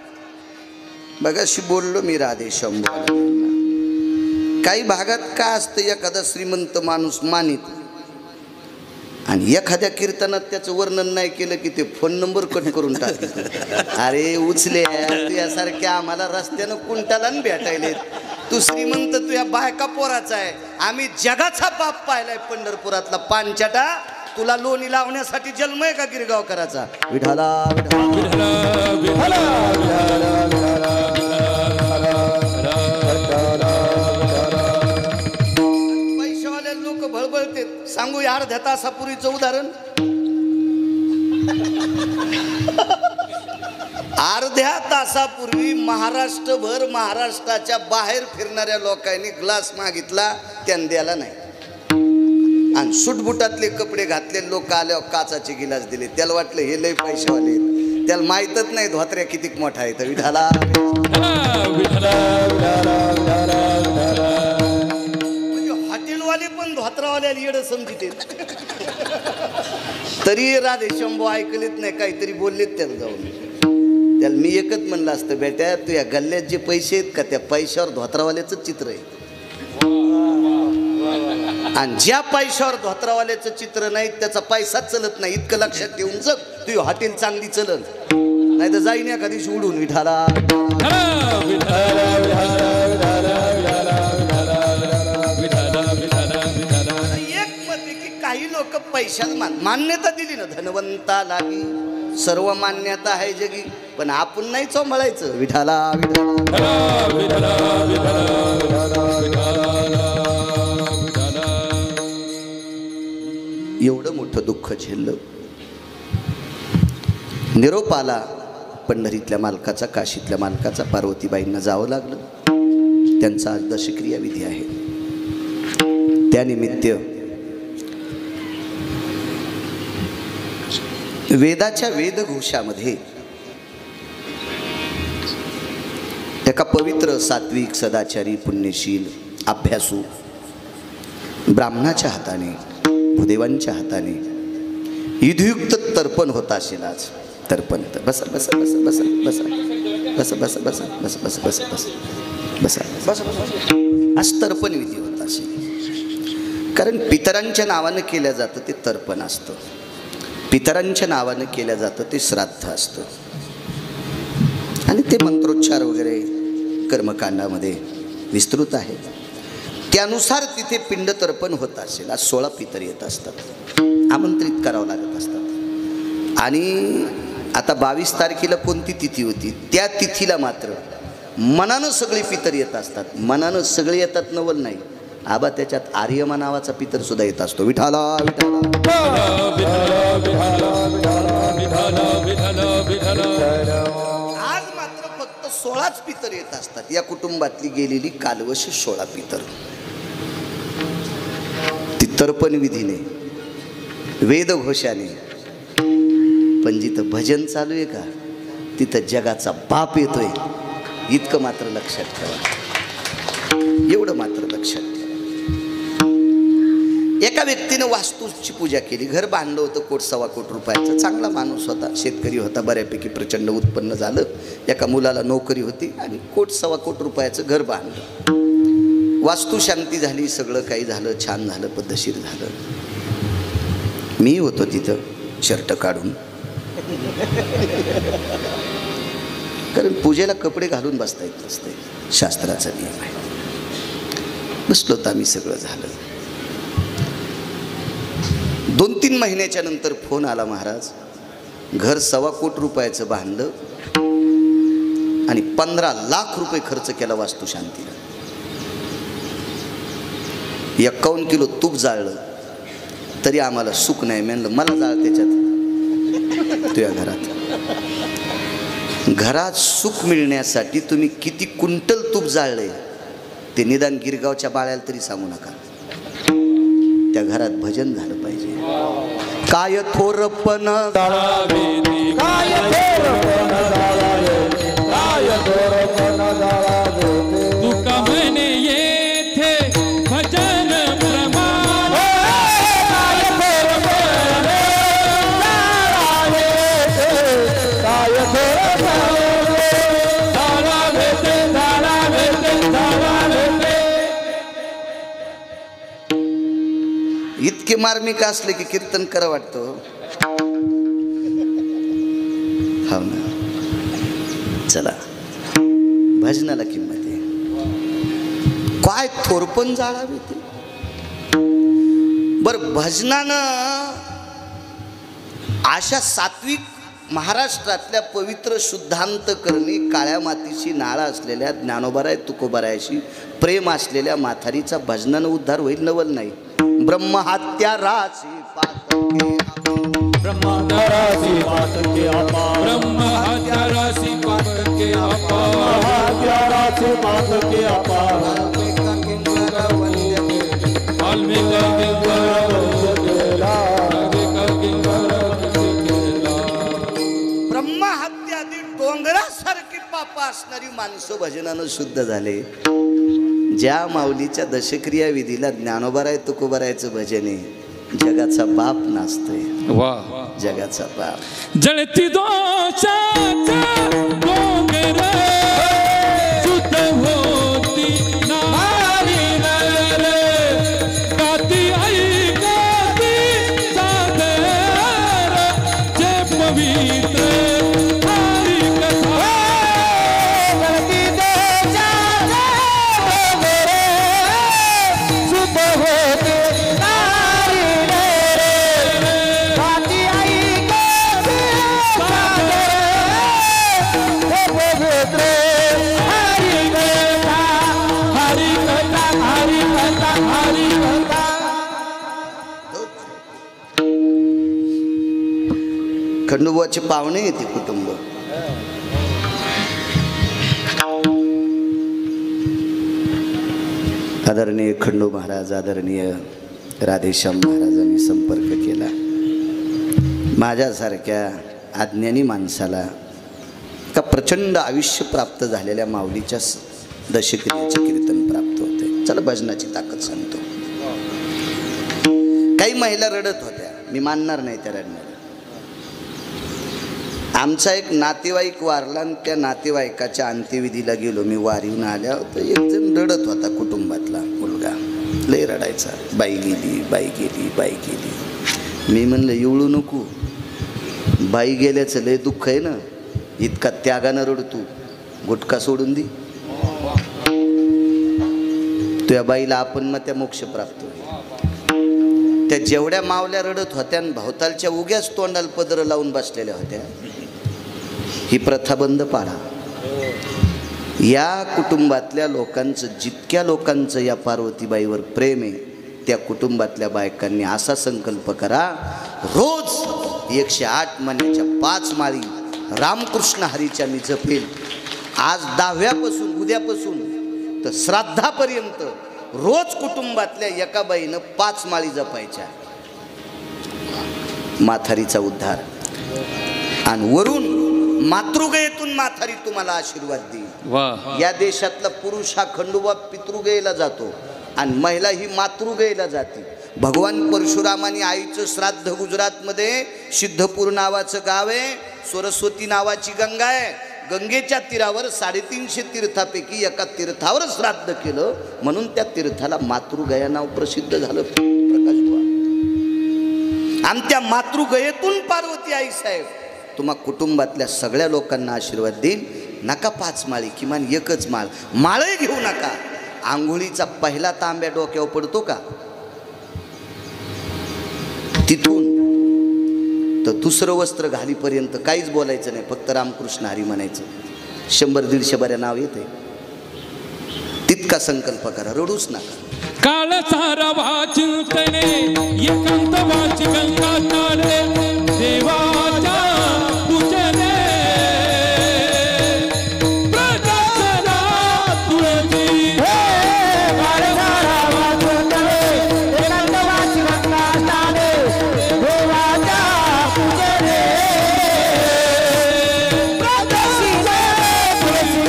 बघाशी बोललो मी राधेशंभूला. काही भागात का असतं, एखादा श्रीमंत माणूस मानित आणि एखाद्या कीर्तनात त्याचं वर्णन नाही केलं की ते फोन नंबर कट करून टाकतात. अरे उचले, तू यासारख्या आम्हाला रस्त्यानं कुंटाला भेटायले. तू श्रीमंत, तू या बायका पोराचा आहे. आम्ही जगाचा बाप पाहिलाय पंढरपुरातला पांचाटा. तुला लोणी लावण्यासाठी जन्म आहे का गिरगाव करायचा? विठाला पैशावाले लोक भळबळते. सांगू या अर्ध्या तासापूर्वीचं उदाहरण. अर्ध्या तासापूर्वी महाराष्ट्रभर, महाराष्ट्राच्या बाहेर फिरणाऱ्या लोकांनी ग्लास मागितला, त्यांनी द्यायला नाही. आणि सुटबुटातले कपडे घातले लोक आल्यावर काचाचे गिलास दिले. त्याला वाटलं हे लय पैशावाले. त्याला माहीतच नाही धोत्र्या किती मोठा आहे. तर विठाला म्हणजे हॉटेलवाले पण धोत्रावाल्याला येडं समजिते. तरी राधेशंभू ऐकलेत नाही, काहीतरी बोललेत त्याला जाऊन. त्याला मी एकच म्हणलं असतं, बेट्या तू या गल्ल्यात जे पैसे आहेत का, त्या पैशावर धोत्रावाल्याचं चित्र आहे. आणि ज्या पैशावर धोत्रावाल्याचं चित्र नाही त्याचा पैसाच चलत नाही. इतकं लक्षात ठेवून जग. तुझी हॉटेल चांगली चलन, नाही तर जाईन एका दिवशी उडून. विठाला एक मत की काही लोक पैशाला मान्यता दिली ना, धनवंताला सर्व मान्यता आहे जगी, पण आपण नाही चोंबळायचं. विठाला एवढं मोठं दुःख झेललं. निरोप आला पंढरीतल्या मालकाचा, काशीतल्या मालकाचा. पार्वतीबाईंना जावं लागलं. त्यांचा आज दशक्रिया विधी आहे. त्यानिमित्त वेदाच्या वेदघोषामध्ये एका पवित्र, सात्विक, सदाचारी, पुण्यशील, अभ्यासू ब्राह्मणाच्या हाताने, भूदेवांच्या हाताने विधियुक्त तर्पण होत असेल. आज तर्पण बस बस बस बस बस बस बस बस बस बस बस बस बस बस आज तर्पण विधी होत असेल. कारण पितरांच्या नावानं केलं जातं ते तर्पण असतं. पितरांच्या नावानं केलं जातं ते श्राद्ध असतं. आणि ते मंत्रोच्चार वगैरे कर्मकांडामध्ये विस्तृत आहे. त्यानुसार तिथे पिंड तर्पण होत असेल. आज 16 पितर येत असतात, आमंत्रित करावं लागत असतात. आणि आता 22 तारखेला कोणती तिथी होती, त्या तिथीला मात्र मनानं सगळी पितर येत असतात. मनानं सगळे येतात नवल नाही आबा, त्याच्यात आर्यमा नावाचा पितर सुद्धा येत असतो. विठाला आज मात्र फक्त 16च पितर येत असतात. या कुटुंबातली गेलेली कालवश 16 पितर. ती तर्पण विधीने, वेदघोषाने. पण जिथं भजन चालू आहे का तिथं जगाचा बाप येतोय, इतकं मात्र लक्षात ठेवा. एवढं मात्र लक्षात ठेवा. एका व्यक्तीनं वास्तूची पूजा केली, घर बांधलं होतं 1.25 कोटी रुपयाचं. चांगला माणूस होता, शेतकरी होता, बऱ्यापैकी प्रचंड उत्पन्न झालं. एका मुलाला नोकरी होती आणि 1.25 कोटी रुपयाचं घर बांधलं. वास्तुशांती झाली, सगळं काही झालं, छान झालं, पद्धतशीर झालं. मी होतो तिथं शर्ट काढून, कारण पूजेला कपडे घालून बसता येत नसते, शास्त्राचा नियम आहे. बसलो तर आम्ही, सगळं झालं. 2-3 महिन्याच्या नंतर फोन आला, महाराज घर 1.25 कोटी रुपयाचं बांधलं आणि 15 लाख रुपये खर्च केला वास्तुशांतीला. 51 किलो तूप जाळलं तरी आम्हाला सुख नाही. म्हणलं मला जाळ त्याच्यात, तुझ्या घरात सुख मिळण्यासाठी तुम्ही किती क्विंटल तूप जाळले ते निदान गिरगावच्या बाळ्याला तरी सांगू नका. त्या घरात भजन झालं पाहिजे. काय थोरपण तुका म्हणे येथे भजन प्रमाण. इतके मार्मिक असले की कीर्तन करा वाटतं. हो ना, चला भजनाला किंमत आहे. काय थोरपण जाळावे ते. बर, भजनानं अशा सात्विक महाराष्ट्रातल्या पवित्र शुद्धांत करणे, काळ्या मातीची नाळं असलेल्या ज्ञानोबाराय तुकोबारायशी प्रेम असलेल्या माथारीचा भजनानं उद्धार होईल नवल नाही. ब्रह्महत्या राशी पातके, ब्रह्महत्या पातके आपा, ब्रह्महत्या राशी पातके आपा, ब्रह्महत्या पातके आपा. ब्रह्महत्यादी डोंगरासारखी पाप असणारी माणसं भजनानं शुद्ध झाले. ज्या माऊलीच्या दशक्रिया विधीला ज्ञानोबाराय तुकोबारायचं भजन आहे, जगाचा बाप नाचतोय. वाह, जगाचा बाप. जळती दोषाचा डोंगर शुद्ध होती नारी नर. गाती ऐकती सादर जे पवित्र हरी कथा. खंडोबाचे पाहुणे येते कुटुंब. आदरणीय खंडू महाराज, आदरणीय राधेश्याम महाराजांनी संपर्क केला. माझ्यासारख्या अज्ञानी माणसाला का प्रचंड आयुष्य प्राप्त झालेल्या माऊलीच्या दशक्रियेचे कीर्तन प्राप्त होते. चला भजनाची ताकद सांगतो. काही महिला रडत होत्या, मी मानणार नाही त्या रडण्याला. आमचा एक नातेवाईक वारला आणि त्या नातेवाईकाच्या अंत्यविधीला गेलो मी. वारीहून आल्या तर एक जण रडत होता, कुटुंबातला मुलगा लय रडायचा. बाई गेली, बाई गेली, बाई गेली. मी म्हणलं एवढू नको, बाई गेल्याचं लय दुःख आहे ना, इतका त्यागानं रडतो, गुटखा सोडून दे. तुझ्या बाईला आपण मग त्या मोक्ष प्राप्त होईल. त्या जेवढ्या मावल्या रडत होत्या आणि भवतालच्या उग्याच तोंडाला पदर लावून बसलेल्या होत्या, ही प्रथा बंद पाडा. या कुटुंबातल्या लोकांचं, जितक्या लोकांचं या पार्वतीबाईवर प्रेम आहे, त्या कुटुंबातल्या बायकांनी असा संकल्प करा, रोज 108 महिन्याच्या 5 माळी रामकृष्ण हरीच्या मी जपेल. आज 10व्यापासून, उद्यापासून तर श्राद्धापर्यंत रोज कुटुंबातल्या एका बाईनं 5 माळी जपायच्या. माथारीचा उद्धार. आणि वरून मातृगयेतून माथारी तुम्हाला आशीर्वाद देईल. या देशातला पुरुष हा खंडोबा पितृगयेला जातो आणि महिला ही मातृगयेला जाते. भगवान परशुरामाने आईचं श्राद्ध गुजरातमध्ये सिद्धपूर नावाचं गाव आहे, सरस्वती नावाची गंगा आहे, गंगेच्या तीरावर 350 तीर्थापैकी एका तीर्थावर श्राद्ध केलं, म्हणून त्या तीर्थाला मातृगया नाव प्रसिद्ध झालं. प्रकाश बुवा. आणि त्या मातृगयेतून पार्वती आई साहेब तुम्हा कुटुंबातल्या सगळ्या लोकांना आशीर्वाद देईल. नका 5 माळी, किमान 1च माळ. माळही घेऊ नका. आंघोळीचा पहिला तांब्या डोक्यावर पडतो का, तिथून तर दुसरं वस्त्र घालीपर्यंत काहीच बोलायचं नाही, फक्त रामकृष्ण हरी म्हणायचं. 100-150 बऱ्या नाव येते. तितका संकल्प करा, रडूच नका. काळ सारा वाचिंतने एकांत वाची गंगा तारे देवाच्या पूजने प्रदक्षिणा तुळशी. काळ सारा वाचिंतने एकांत वाची गंगा तारे देवाच्या पूजने प्रदक्षिणा तुळशी.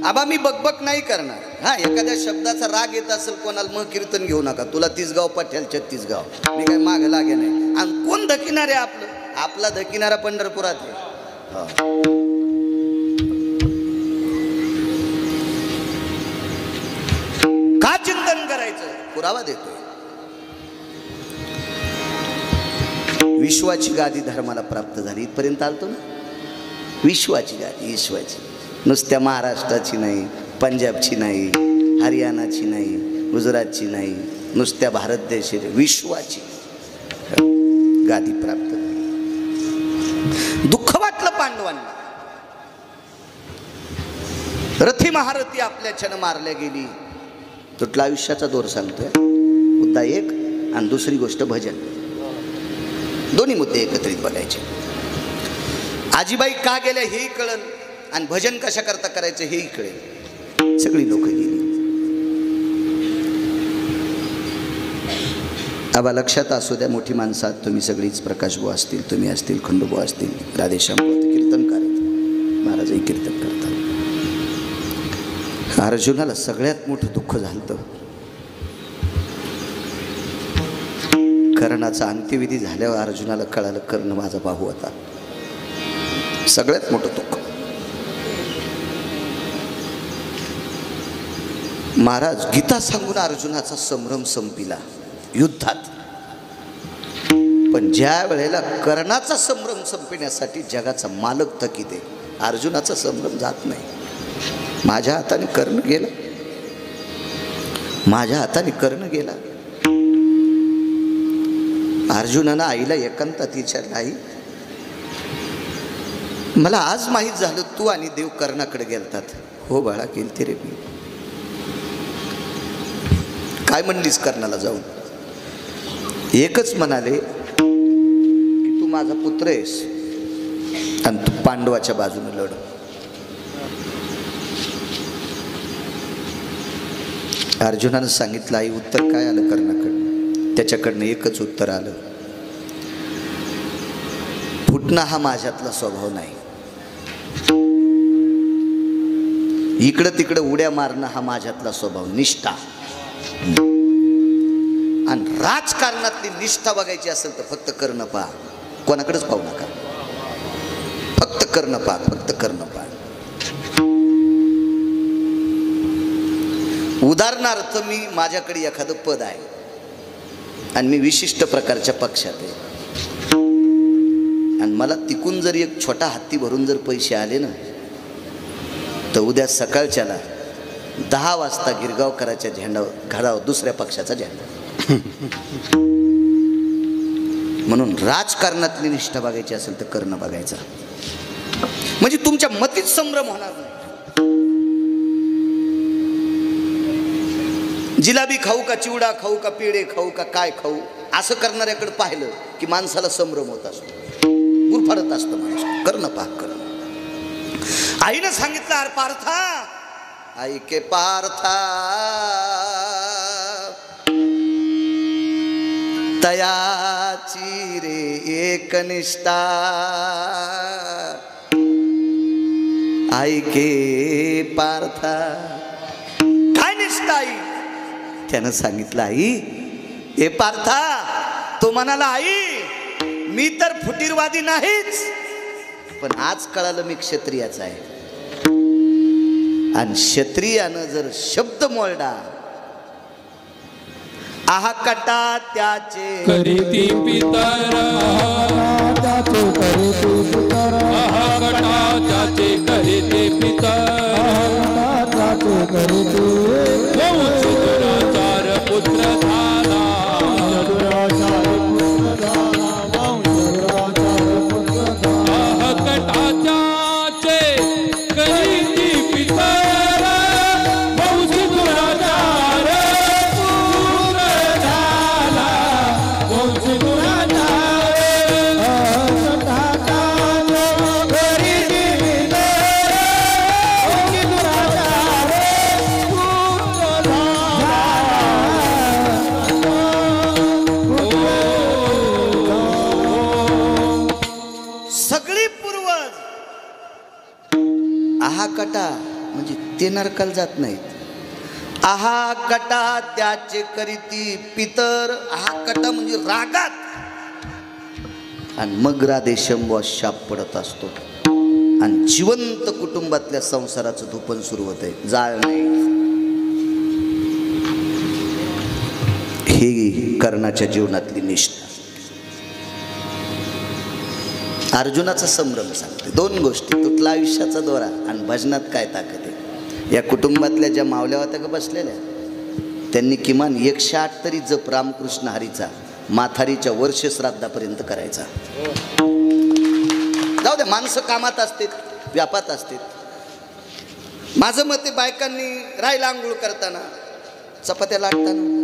आबा मी बकबक नाही करणार. हा, एखाद्या शब्दाचा राग येत असेल कोणाला, मग कीर्तन घेऊ नका. तुला 30 गाव पठ्याल 36 गाव, मी काय माग लागे नाही. आणि कोण धकिणार आहे? आपला धकिणारा पंढरपुरात आहे. का चिंतन करायचं? पुरावा देतोय. विश्वाची गादी धर्माला प्राप्त झाली, इथपर्यंत आलतो ना. विश्वाची गादी, ईश्वाची. नुसत्या महाराष्ट्राची नाही, पंजाबची नाही, हरियाणाची नाही, गुजरातची नाही, नुसत्या भारत देशाची, विश्वाची गादी प्राप्त झाली. दुःख वाटलं पांडवांना. रथी महारथी आपल्याच्यानं मारल्या गेली. तुटला आयुष्याचा दोर सांगतोय. मुद्दा एक आणि दुसरी गोष्ट भजन. दोन्ही मुद्दे एकत्रित बघायचे. आजीबाई का गेल्या हेही कळलं आणि भजन कशा करता करायचं हेही कळेल. सगळी लोक गेली. आबा लक्षात असू द्या, मोठी माणसात तुम्ही सगळीच, प्रकाशबुवा असतील, तुम्ही असतील, खंडोबुवा असतील, राधेश्यामबुवा कीर्तनकार आहेत, महाराजही कीर्तन करतात. अर्जुनाला सगळ्यात मोठं दुःख झालं. कर्णाचा अंत्यविधी झाल्यावर अर्जुनाला कळालं कर्ण माझा भाऊ होता. सगळ्यात मोठं दुःख. महाराज गीता सांगून अर्जुनाचा संभ्रम संपिला युद्धात. पण ज्या वेळेला कर्णाचा संभ्रम संपण्यासाठी जगाचा मालक थकीत आहे, अर्जुनाचा संभ्रम जात नाही. माझ्या हाताने कर्ण गेला, माझ्या हाताने कर्ण गेला. अर्जुनानं आईला एकांतात विचारलं, आई मला आज माहीत झालं तू आणि देव कर्णाकडे गेलतात. हो बाळा, गेलते रे मी. काय म्हणलीस कर्णाला जाऊन? एकच म्हणाले की तू माझा पुत्र आहेस आणि तू पांडवाच्या बाजूने लढ. अर्जुनानं सांगितलं, आई उत्तर काय आलं कर्णाकडनं? त्याच्याकडनं एकच उत्तर आलं, फुटणं हा माझ्यातला स्वभाव नाही, इकडं तिकडं उड्या मारणं हा माझ्यातला स्वभाव, निष्ठा. आणि राजकारणातली निष्ठा बघायची असेल तर फक्त कर्ण पहा, कोणाकडेच पाहू नका. फक्त कर्ण पहा, फक्त कर्ण पहा. उदाहरणार्थ मी माझ्याकडे एखादं पद आहे आणि मी विशिष्ट प्रकारच्या पक्षात आहे आणि मला तिकून जर एक छोटा हत्ती भरून जर पैसे आले ना, तर उद्या सकाळच्याला 10 वाजता गिरगावकराच्या झेंडावर घालावं दुसऱ्या पक्षाचा झेंडा. म्हणून राजकारणातली निष्ठा बघायची असेल तर करणं बघायचं, म्हणजे तुमच्या मतीत संभ्रम होणार नाही. जिलाबी खाऊ का, चिवडा खाऊ का, पेढे खाऊ का, काय खाऊ, असं करणाऱ्याकडे पाहिलं की माणसाला संभ्रम होत असतो, गुरफाडत असतो माणूस. करणं पाक करणं. आईनं सांगितलं, अरे पार्था, आई के पार्था, तयाची रे एकनिष्ठा, आई के पार्था. काय निष्ठा आई? त्यानं सांगितलं, आई हे पार्था, तो म्हणाला, आई मी तर फुटीरवादी नाहीच, पण आज कळालं मी क्षत्रियाचा आहे. आणि क्षत्रियानं जर शब्द मोडला, आहा कटा त्याचे करीती पितर, त्याचे करीती पितर, आहा कटा त्याचे करीती पितर, त्याचे करीती वंश दुराचार पुत्र झाला, आहा कटा त्याचे करीती पितर, वंश दुराचार पुत्र झाला, वंश दुराचार सगळी पूर्वज आहा कटा म्हणजे ते नरकाला जात नाहीत. आहा कटा त्याचे करीती पितर, आहा कटा म्हणजे रागात, आणि मग राधे शंभू शाप पडत असतो आणि जिवंत कुटुंबातल्या संसाराचं धोपण सुरू होत आहे. जाळ नाही. ही कर्णाच्या जीवनातली निष्ठा. अर्जुनाचा संभ्रम सांगते. दोन गोष्टी, तुटला आयुष्याचा दोरा आणि भजनात काय ताकद आहे. या कुटुंबातल्या ज्या मावल्या होत्या का बसलेल्या, त्यांनी किमान 108 तरी जप रामकृष्ण हरीचा माथारीच्या वर्ष श्राद्धापर्यंत करायचा. जाऊ दे, माणसं कामात असतात, व्यापात असतात. माझं मत आहे, बायकांनी राहिला आंघोळ करताना, चपात्या लाटताना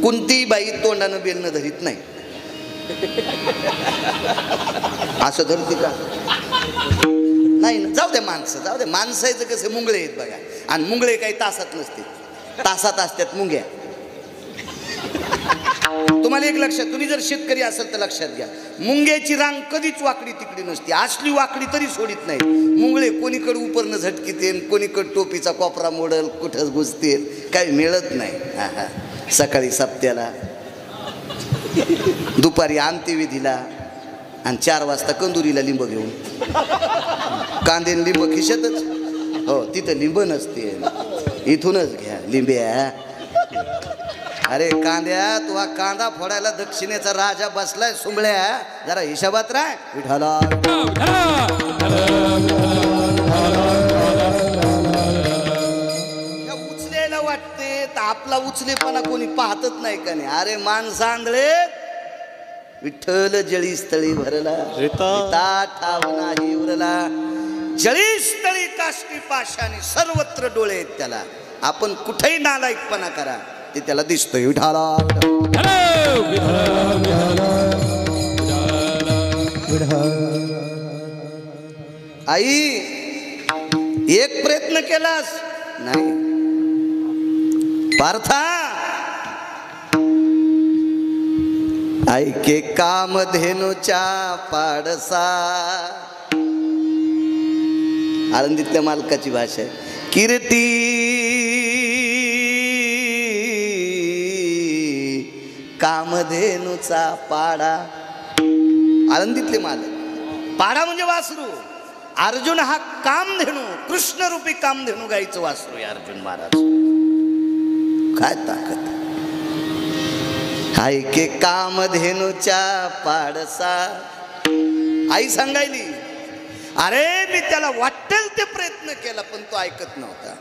कोणतीही बाई तोंडानं बेलणं धरीत नाही. असं धरते का? नाही ना. जाऊ दे माणसं, जाऊ दे. माणसाचं कसं मुंगळे आहेत बघा, आणि मुंगळे काही तासात नसते, तासात असतात मुंग्या. तुम्हाला एक लक्षात, तुम्ही जर शेतकरी असाल तर लक्षात घ्या, मुंग्याची रांग कधीच वाकडी तिकडी नसते. असली वाकडी तरी सोडित नाही. मुंगळे कोणीकडे उपरनं झटकीते, कोणीकडे टोपीचा कोपरा मोडल, कुठंच घुसते, काही मिळत नाही. हा हा. सकाळी सप्त्याला, दुपारी अंत्यविधीला, आणि 4 वाजता कंदुरीला लिंब घेऊन. कांदे लिंब खिशातच. हो, तिथं लिंब नसते, इथूनच घ्या लिंब्या. अरे कांद्या, तुला कांदा फोडायला दक्षिणेचा राजा बसलाय, सुंबळ्या जरा हिशोबात राह. विठाला उचलेला वाटते तर आपला उचलेपणा कोणी पाहतच नाही का नाही. अरे माणसं आंधळे, विठ्ठल जळी स्थळी भरला, ठाव नाही उरला. जळी स्थळी काष्टी पाशाने सर्वत्र डोळे आहेत त्याला. आपण कुठेही नालायकपणा करा ते त्याला दिसतोय. विठाला आई, एक प्रयत्न केलास नाही. पार्था, आई के कामधेनूच्या पाडसा. आळंदीतल्या मालकाची भाषा आहे. कीर्ती कामधेनूचा पाडा. आळंदीतले मालक. पाडा म्हणजे वासरू. अर्जुन हा कामधेनू, कृष्णरूपी कामधेनू गाईचं वासरू आहे अर्जुन महाराज. काय ताकद. आई के कामधेनूच्या पाडसा. आई सांगायली, अरे मी त्याला वाटेल ते प्रयत्न केला पण तो ऐकत नव्हता.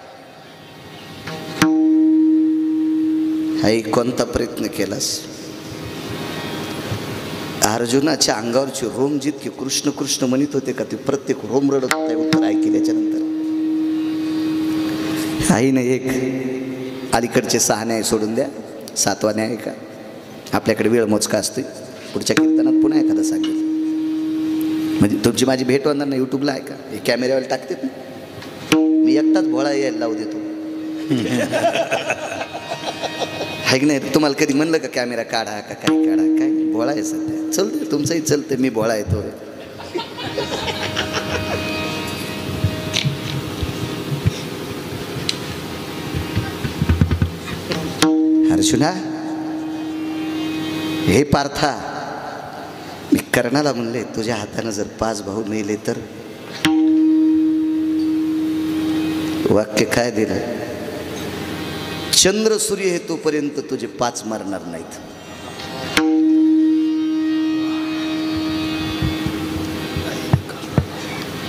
आई कोणता प्रयत्न केलास? अर्जुनाच्या अंगावरची रोम जितके कृष्ण कृष्ण म्हणत होते का ते प्रत्येक रोम रडत होते उत्तर ऐकल्याच्या नंतर. आईने एक अलीकडचे 6 न्याय सोडून द्या, 7वा न्याय का आपल्याकडे वेळ मोजका असतोय. पुढच्या कीर्तनात पुन्हा एखादा सांगेल. म्हणजे तुमची माझी भेट होणार ना यूट्यूबला आहे का? हे कॅमेऱ्यावर टाकतात ना, मी एकटाच भोळा यायला लावू देतो. आहे की नाही? तुम्हाला कधी म्हणलं का कॅमेरा काढा का काय काढा? काय भोळा आहे सध्या, चलतं तुमचंही चलतं, मी भोळा येतो. अर्जुना, हे पार्था, मी कर्णाला म्हणले तुझ्या हातानं जर 5 भाऊ मेले तर. वाक्य काय दिलं? चंद्र सूर्य हे तोपर्यंत तुझे 5 मरणार नाहीत.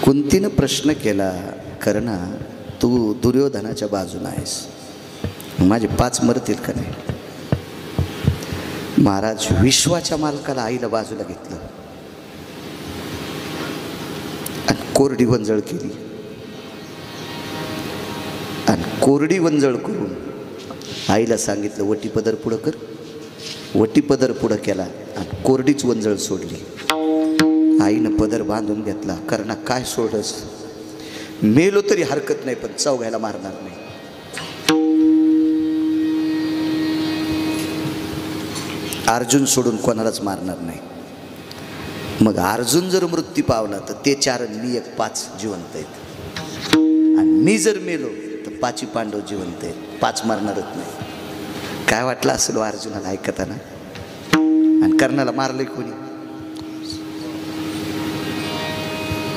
कुंतीनं प्रश्न केला, कर्णा तू दुर्योधनाच्या बाजूने आहेस, माझे 5 मरतील का नाही? महाराज विश्वाच्या मालकाला आईला बाजूला घेतलं आणि कोरडी वंजळ केली. आणि कोरडी वंजळ करून आईला सांगितलं वटी पदर पुढं कर. वटी पदर पुढं केला आणि कोरडीच वंजळ सोडली. आईनं पदर बांधून घेतला. कर्णा काय सोडस? मेलो तरी हरकत नाही, पण चौघायला मारणार नाही. अर्जुन सोडून कोणालाच मारणार नाही. मग अर्जुन जर मृत्यू पावला तर ते 4 आणि मी 1, 5 जिवंत आहेत. आणि मी जर मेलो तर 5 पांडव जिवंत आहेत, 5 मारणारच नाही. काय वाटलं असेल अर्जुनाला ऐकताना? आणि कर्णाला मारलंय कोणी?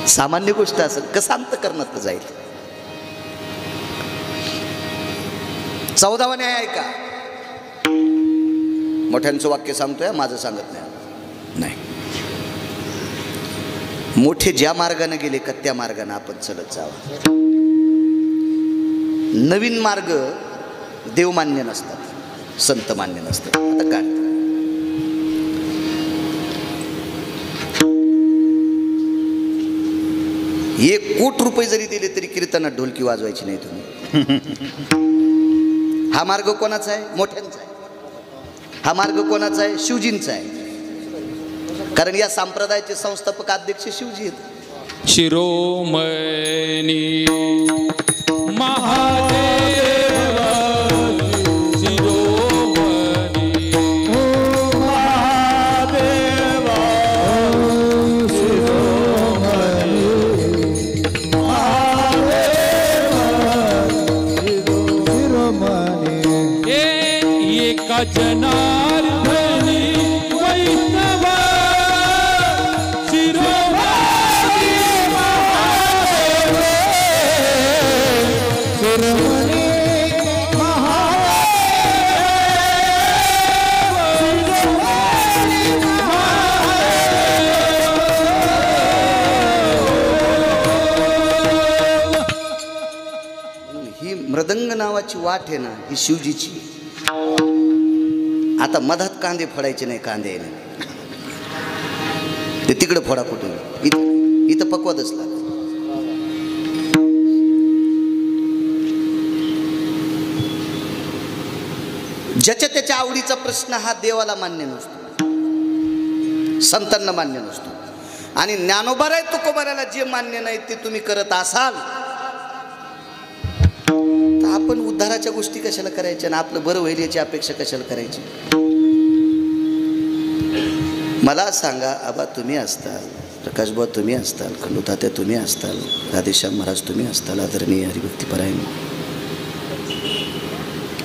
सामान्य गोष्ट असेल, कसं अंत करण्यात जाईल? 14वा न्याय ऐका. मोठ्यांचं वाक्य सांगतोय, माझं सांगत नाही. मोठे ज्या मार्गाने गेले का त्या मार्गाने आपण चलत जावं. नवीन मार्ग देवमान्य नसतात, संत मान्य नसतात. आता काय 1 कोटी रुपये जरी दिले तरी कीर्तनात ढोलकी वाजवायची नाही तुम्ही. हा मार्ग कोणाचा आहे? मोठ्यांचा आहे. हा मार्ग कोणाचा आहे? शिवजींचा आहे. कारण या संप्रदायाचे संस्थापक अध्यक्ष शिवजी आहेत. शिरोमणी महादेव शिरोमणी महादेव शिरोमणी एका जनार्दनी वैष्णव शिरोमणी महादेव शिरोमणी ही मृदंग नावाची वाट आहे ना, ही शिवजीची. आता मधात कांदे फोडायचे नाही, कांदे नाही ते तिकडे फोडा कुठे, इथं पकवतच लागत. ज्याच्या त्याच्या आवडीचा प्रश्न हा देवाला मान्य नसतो, संतांना मान्य नसतो. आणि ज्ञानोबाराय तुकोबाराला जे मान्य नाही ते तुम्ही करत असाल तर आपण उद्धाराच्या गोष्टी कशाला करायच्या ना आपलं बरं होईल याची अपेक्षा कशाला करायची. मला सांगा आबा तुम्ही असताल, प्रकाशबा तुम्ही असताल, खंडूतात्या तुम्ही असताल, राधेश्याम महाराज तुम्ही असताल, आदरणीय हरिभक्तीपरायण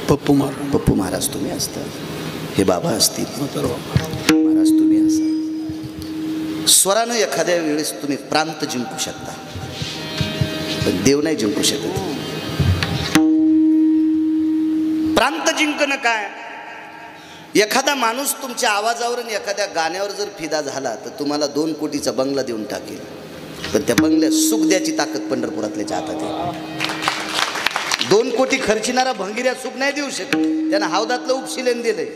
पप्पू महाराज तुम्ही असताल, हे बाबा असतील, महाराज तुम्ही असाल. स्वरानं एखाद्या वेळेस तुम्ही प्रांत जिंकू शकता, पण देव नाही जिंकू शकत. प्रांत जिंकणं काय? एखादा माणूस तुमच्या आवाजावर आणि एखाद्या गाण्यावर जर फिदा झाला तर तुम्हाला 2 कोटीचा बंगला देऊन टाकेल, पण त्या बंगल्यात सुख द्यायची ताकद पंढरपुरातल्याच्या हातात आहे. 2 कोटी खर्चिणारा भंगिऱ्या सुख नाही देऊ शकत. त्यानं हौदातलं उपशिलेन दिलंय.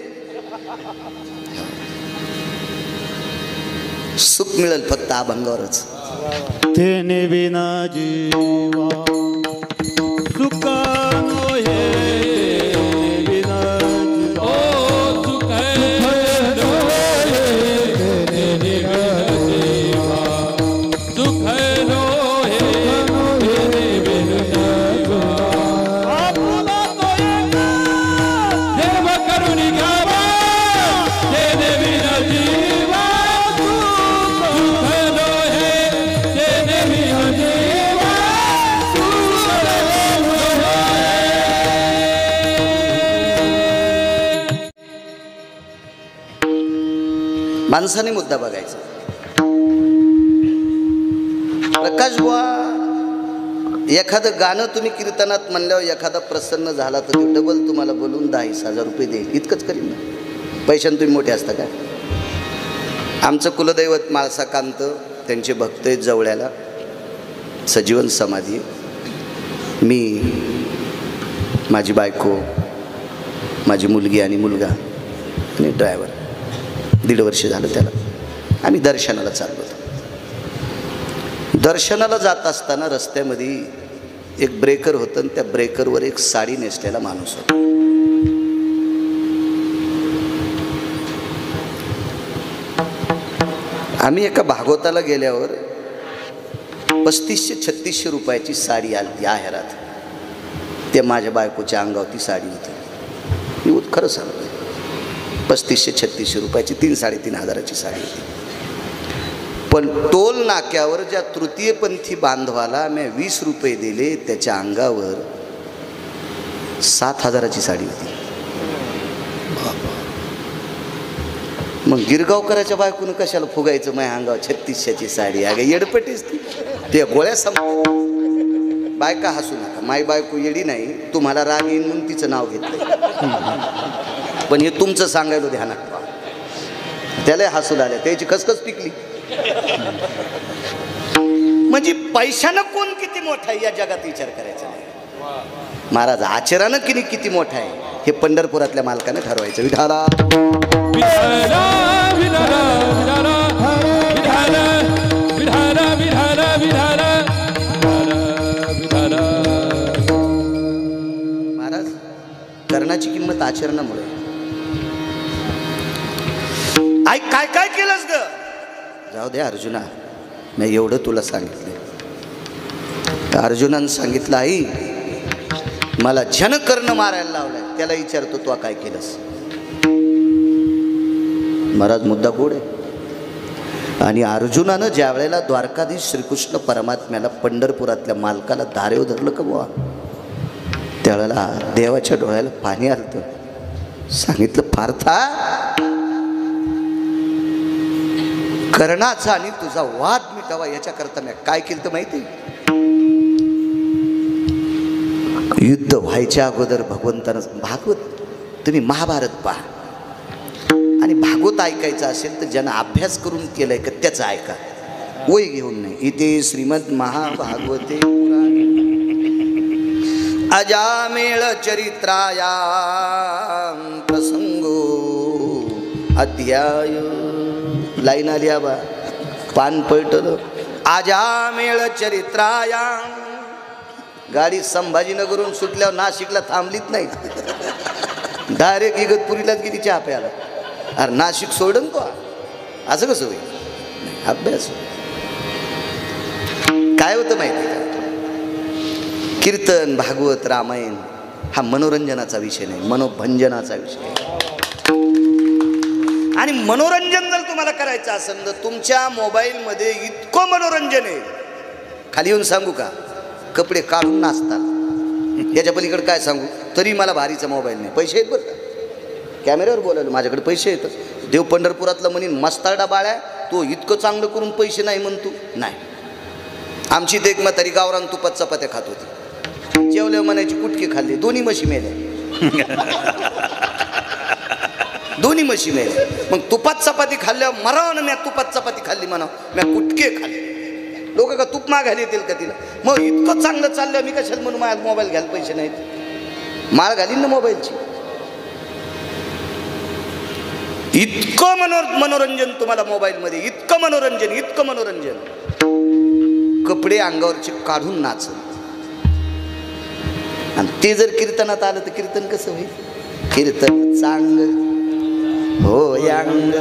सुख मिळेल फक्त अभंगावरच. तेने विना जीवा सुख नोहे, विना जीवा ओ सुख नोहे, तेने बिन जीवा सुख नोहे, तेने बिन जीवा. आपुला तो एका देव करुणी घ्यावा, तेने बिन जीवा सुख नोहे, तेने बिन जीवा सुख नोहे. माणसाने मुद्दा बघायचा. प्रकाश बुवा, एखादं गाणं तुम्ही कीर्तनात म्हणल्यावर एखादा प्रसन्न झाला तर ते डबल तुम्हाला बोलून 10,000 रुपये देईल. इतकंच करीन ना. पैशाने तुम्ही मोठे असता काय? आमचं कुलदैवत माळसाकांत, त्यांचे भक्त आहेत जवळ्याला, सजीवन समाधी. मी, माझी बायको, माझी मुलगी आणि मुलगा आणि ड्रायव्हर. 1.5 वर्ष झालं त्याला. आम्ही दर्शनाला चाललो होतो. दर्शनाला जात असताना रस्त्यामध्ये एक ब्रेकर होतं आणि त्या ब्रेकरवर एक साडी नेसलेला माणूस होता. आम्ही एका भागवताला गेल्यावर 3500-3600 रुपयाची साडी आली या हेरात. ते माझ्या बायकोच्या अंगावर ती साडी होती. मी खरं सांगतो, 3500-3600 रुपयाची 3-3.5 हजाराची साडी होती. पण टोल नाक्यावर ज्या तृतीयपंथी बांधवाला मी 20 रुपये दिले, त्याच्या अंगावर 7 हजाराची साडी होती. मग गिरगावकराच्या बायकोनं कशाला फुगायचं माझ्या अंगावर 3600ची साडी? अगं येडपटीच ती. ते गोळ्या संपल्या. बायका हसू नका, माई बायको येडी नाही. तुम्हाला राग येईन म्हणून तिचं नाव घेतलं. पण हे तुमचं सांगायला ध्यानात पहा. त्याला हसू लागल्या, त्याची खसखस पिकली. म्हणजे पैशानं कोण किती मोठा आहे या जगात विचार करायचा नाही. महाराज आचरानं किती मोठा आहे हे पंढरपुरातल्या मालकानं ठरवायचं. विठाला विठाला विठाला विठाला विठाला विठाला विठाला विठाला. महाराज, कर्णाची किंमत आचरणामुळे. आई काय काय केलंस ग? जाऊ दे अर्जुना, मी एवढं तुला सांगितलं. अर्जुनानं सांगितलं, आई मला जनकर्ण मारायला लावलाय, त्याला विचारतो तू काय केलंस? महाराज मुद्दा गोड आहे. आणि अर्जुनानं ज्या वेळेला द्वारकाधीश श्रीकृष्ण परमात्म्याला पंढरपुरातल्या मालकाला दारेव धरलं का बुवा, त्यावेळेला देवाच्या डोळ्याला पाणी आलं. सांगितलं, पार्था, कर्णाचा आणि तुझा वाद मिटावा याच्याकरता मी काय केलं तर माहिती? युद्ध व्हायच्या अगोदर भगवंतानं, भागवत तुम्ही महाभारत पहा, आणि भागवत ऐकायचं असेल तर ज्यांना अभ्यास करून केलाय का त्याचं ऐका, वय घेऊन नाही. इथे श्रीमद महाभागवते पुराणे अजामेळ चरित्राया प्रसंगो अध्याय. लाईन आली आबा, पान पलटलं. अजामेळ चरित्राया. गाडी संभाजीनगरहून सुटल्यावर नाशिकला थांबलीच नाही, डायरेक्ट इगतपुरीलाच गेली चहा प्यायला. अरे नाशिक सोडन तो, असं कसं होईल? अभ्यास काय होतं माहिती का? कीर्तन, भागवत, रामायण हा मनोरंजनाचा विषय नाही, मनोभंजनाचा विषय आहे. आणि मनोरंजन जर तुम्हाला करायचं असेल तर तुमच्या मोबाईलमध्ये इतकं मनोरंजन आहे, खाली येऊन सांगू का, कपडे काढून नाचतात. याच्या पलीकडे काय सांगू? तरी मला भारीचा मोबाईल नाही. पैसे आहेत बरं का, कॅमेऱ्यावर बोलायला माझ्याकडे पैसे येतात. देव पंढरपुरातला म्हणीन मस्तारडा बाळ्या, तो इतकं चांगलं करून पैसे नाही म्हणतो. नाही, आमची ते एक म्हातारी गावरान तुपात चपात्या खात होती. जेवल्या म्हणायची कुटकी खाल्ली, दोन्ही म्हशी मेल्या. दोन्ही म्हशी मेल्या. मग तुपात चपाती खाल्ल्यावर मरावं ना, मी तुपात चपाती खाल्ली म्हणावं, मी कुटके खाल्ले. लोक का तूप मागायला येतील का तिला? मग इतकं चांगलं चाललं मी कशाला म्हणून माझ्या मोबाईल घ्यायला पैसे नाहीत, माळ घालीन ना मोबाईलची. इतकं मनोरंजन तुम्हाला मोबाईलमध्ये, इतकं मनोरंजन, इतकं मनोरंजन. कपडे अंगावरचे काढून नाचत. आणि ते जर कीर्तनात आलं तर कीर्तन कसं होईल? कीर्तन चांग हो यांग.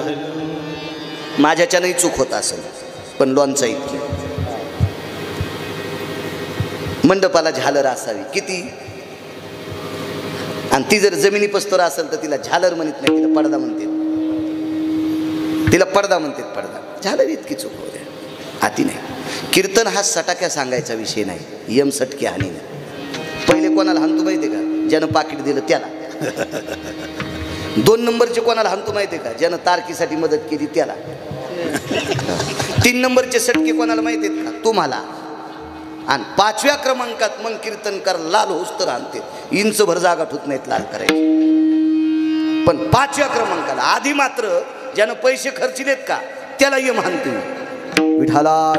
माझ्याच्यानंही चूक होत असेल, पण लोणचा इतकी. मंडपाला झालर असावी किती, आणि ती जर जमिनी पस्तोर असेल तर तिला झालर म्हणत नाही, तिला पडदा म्हणते. तिला पडदा म्हणते, पडदा. झालर इतकी चूक होते, आती नाही. कीर्तन हा सटाक्या सांगायचा विषय नाही, यम सटके हानी नाही. पहिले कोणाला हाणतो माहिती का? ज्यानं पाकिट दिलं त्याला. 2 नंबरचे कोणाला हाणतो माहिती का? ज्यानं तारकीसाठी मदत केली त्याला. 3 नंबरचे सटके कोणाला माहिती आहेत का? तुम्हाला. आणि 5व्या क्रमांकात मग कीर्तनकार लाल होस्तर आणते, इंचभर जागा ठुत नाहीत लाल करायची. पण 5व्या क्रमांकाला आधी मात्र ज्यानं पैसे खर्चिलेत का त्याला यम हाणते. विठाला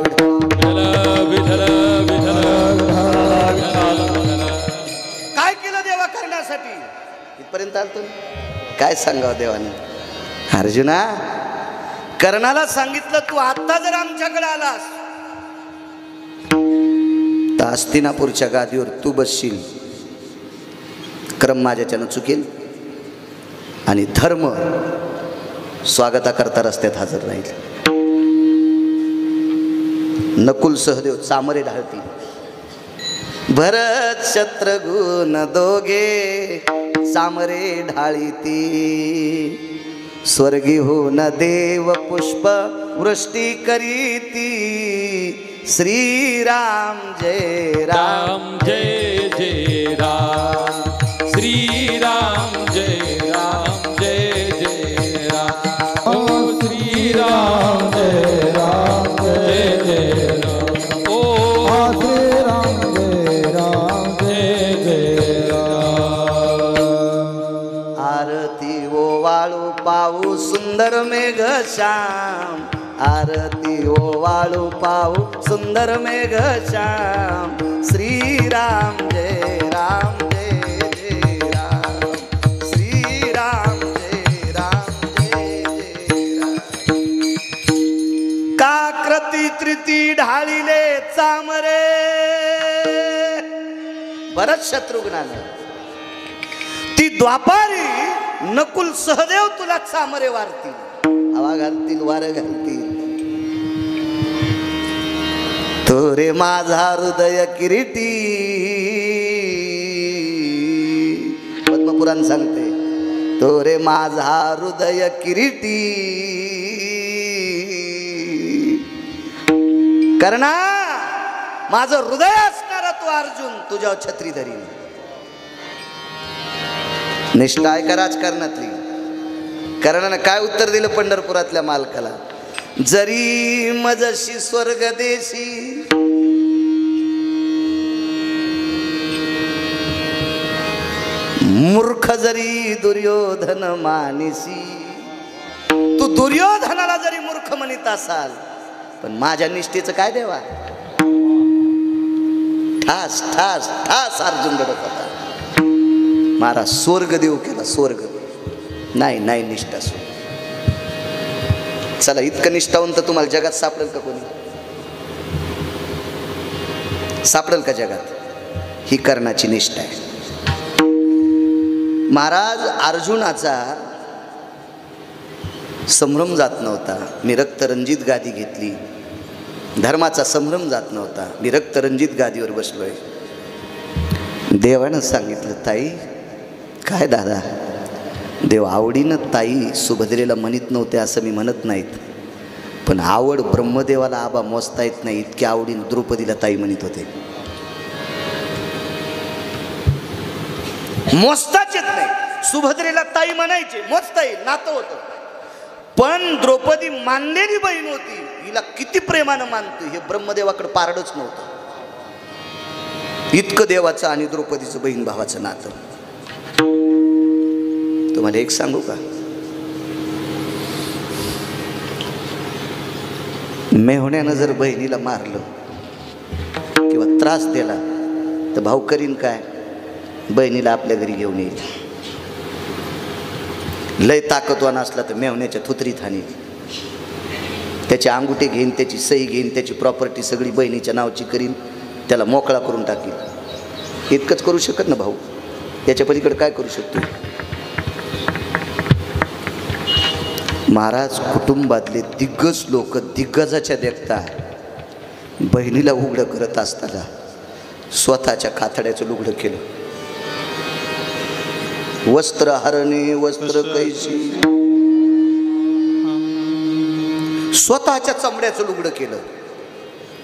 काय केलं देवा करण्यासाठी इथपर्यंत आलतो. काय सांगावं देवाने? अर्जुना, कर्णाला सांगितलं तू आता जर आमच्याकडे आलास तर हस्तिनापूरच्या गादीवर तू बसशील. क्रम माझ्याच्यानं चुकेल आणि धर्म स्वागता करता रस्त्यात हजर राहील. नकुल सहदेव चामरे ढाळतील. भरत शत्रुघ्न दोघे चामरे ढाळीती. स्वर्गी होऊन देव पुष्प वृष्टी करीती. श्रीराम जय राम, जय जय राम. श्रीराम जय राम, जय जय राम. ओ श्रीराम जय राम, जय जय राम. ओ श्रीराम जय राम, जय जय राम. आरती ओ वाळू पाऊ सुंदर मेघ श्याम. आरती ओ वाळू पाऊ सुंदर मेघ श्याम. श्रीराम जय राम, जय जय राम. श्रीराम जय राम, जय जय राम. काकृती त्रिती ढाळीले चामरे. भरत शत्रुघ्नाने ती द्वापारी नकुल सहदेव तुला चामरे वारतील, हवा घालतील, वारं घालतील. तो रे माझा हृदय किरीटी. पद्मपुराण सांगते, तो रे माझा हृदय किरीटी. कर्णा, माझं हृदय असणारा तो अर्जुन तुझ्यावर छत्री धरील. निष्ठा आहे का राजकारणातली? कर्णानं काय उत्तर दिलं पंढरपुरातल्या मालकाला? जरी मजशी स्वर्ग देशी मूर्ख जरी दुर्योधन मानिसी. तू दुर्योधनाला जरी मूर्ख म्हणत असाल, पण माझ्या निष्ठेचं काय देवा? ठास ठास ठास अर्जुन रडत होता. मारा स्वर्ग देव केला, स्वर्ग नाही नाही निष्ठा. चला, इतकं निष्ठावंत तुम्हाला जगात सापडेल का? कोणी सापडेल का जगात? ही कर्णाची निष्ठा आहे. महाराज अर्जुनाचा संभ्रम जात नव्हता. मी रक्तरंजित गादी घेतली. धर्माचा संभ्रम जात नव्हता. मी रक्तरंजित गादीवर बसलोय. देवानं सांगितलं, ताई काय दादा? देव आवडीनं ताई सुभद्रेला म्हणत नव्हते असं मी म्हणत नाहीत, पण आवड ब्रह्मदेवाला आबा मोजता येत नाही, इतक्या आवडीनं द्रौपदीला ताई म्हणत होते. मोजताच येत नाही. सुभद्रेला ताई म्हणायचे, मोजता येईल, नातं होतं. पण द्रौपदी मानलेली बहीण होती, हिला किती प्रेमानं मानते हे ब्रह्मदेवाकडे पारडच नव्हतं. इतकं देवाचं आणि द्रौपदीचं बहीण भावाचं नातं. तुम्हाला एक सांगू का? मेहुण्यानं जर बहिणीला मारलं त्रास दिला तर भाऊ करीन काय, बहिणीला आपल्या घरी घेऊन येईल. लय ताकदवान असला तर मेवण्याच्या थुतरीत हाणील, त्याची अंगुठे घेईन, त्याची सही घेईन, त्याची प्रॉपर्टी सगळी बहिणीच्या नावची करीन, त्याला मोकळा करून टाकील. इतकंच करू शकत ना भाऊ, याच्या पलीकडे काय करू शकतो. महाराज कुटुंबातले दिग्गज लोक दिग्गजाच्या देखता बहिणीला उघडं करत असताना स्वतःच्या कातड्याचं लुगडं केलं. वस्त्र हरणे वस्त्र कैशी, स्वतःच्या चमड्याचं लुगडं केलं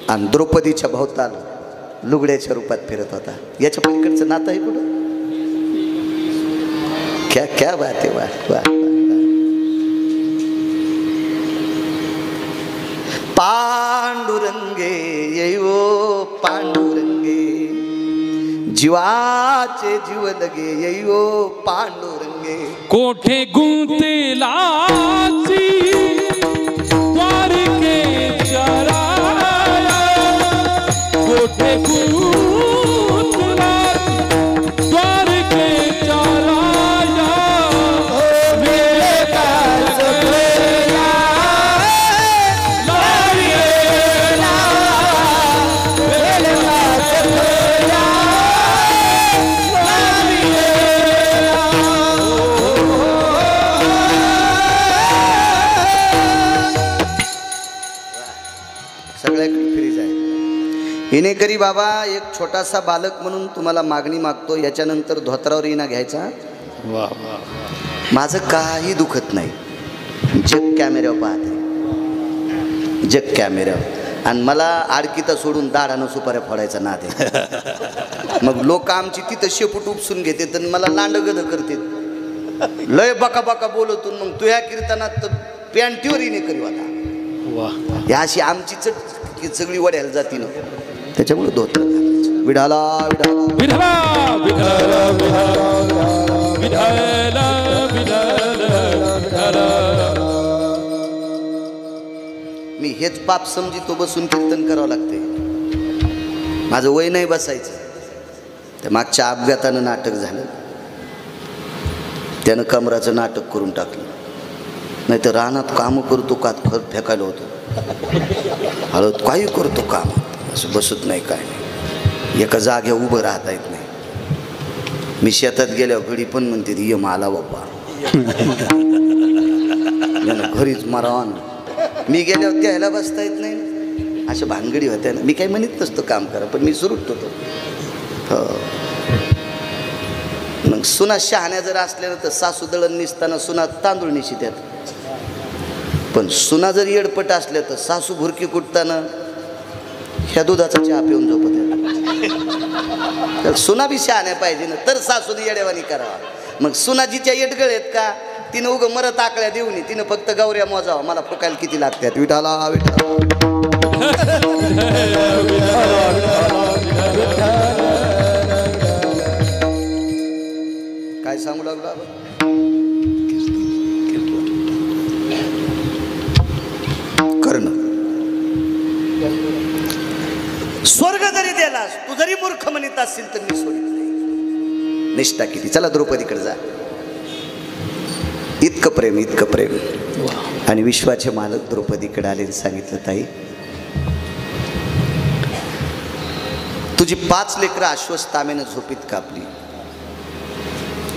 आणि द्रौपदीच्या भोवताल लुगड्याच्या रूपात फिरत होता. याच्या पलीकडचं नातं आहे कुठं. क्या क्या बात आहे. वा वा. पांडुरंगे येयो पांडुरंगे, जीवाचे जीव लगे येयो पांडुरंगे. कोठे गुंतेलाची द्वारकेच्या राया, कोठे गुंतलाची द्वारकेच्या राया. मेरे कास भैया लाडीला, मेरे कास भैया सगळ्याकडे फ्रीज आहे. हिने करी बाबा एक छोटासा बालक म्हणून तुम्हाला मागणी मागतो, याच्यानंतर धोत्रावर येणा घ्यायचा. वा वा. माझं काही दुखत नाही. जग कॅमेऱ्यावर पाहते, जग कॅमेऱ्यावर. आणि मला आडकीता सोडून दाढानं सुपाऱ्या फोडायचा नाद आहे. मग लोक आमची तिथं शेपूट उपसून घेते तर मला लांडगद करते, लय बका बका बोलतून. मग तू ह्या कीर्तनात तर पॅन्टीवर येणे करी होता. वा. ह्या अशी आमची चट सगळी वड्याला जाती ना, त्याच्यामुळे धोत्र घालायचं. विढाला विढाला विठला विठला विठला विठला विठला. मी हेच पाप समजितो बसून कीर्तन करावं लागते. माझं वय नाही बसायचं. त्या मागच्या अपघातानं नाटक झालं, त्यानं कमराचं नाटक करून टाकलं. नाही तर रानात कामं करतो का खत फेकायला होतो, हळद काही करतो काम, असं बसत नाही काय नाही, एका जाग्यावर उभं राहता येत नाही. मी शेतात गेल्यावर घडी पण म्हणते ये मला बाबा, घरीच मारावा ना. मी गेल्यावर त्याला बसता येत नाही ना, अशा भानगडी होत्या ना. मी काही म्हणत नसतो काम करा, पण मी सुरूच होतो. हो. मग सुना शहाण्या जर असल्या तर सासू दळण निसताना सुना तांदूळ निशित्यात, पण सुना जर येडपट असल्या तर सासू भुरकी कुटताना ह्या दुधाचा चहा पिऊन झोपत. तर सुना बी शहाण्या पाहिजे ना, तर सासूने येडेवानी करावा. मग सुना जिच्या येडगळ आहेत का, तिनं उगं मरत आकड्या देऊ नये, तिनं फक्त गौऱ्या मोजावा. मला फुकायला किती लागतात. विठाला विठाला काय सांगू लागलो. कर्ण स्वर्ग जरी दिलास, तू जरी मूर्ख म्हणत असशील तर मी सोडित नाही. निष्ठा किती. चला द्रौपदीकडे जा. इतकं प्रेम, इतकं प्रेम. आणि विश्वाचे मालक द्रौपदीकडे आले, सांगितलं ताई तुझी 5 लेकरं अश्वत्थाम्यानं झोपीत कापली.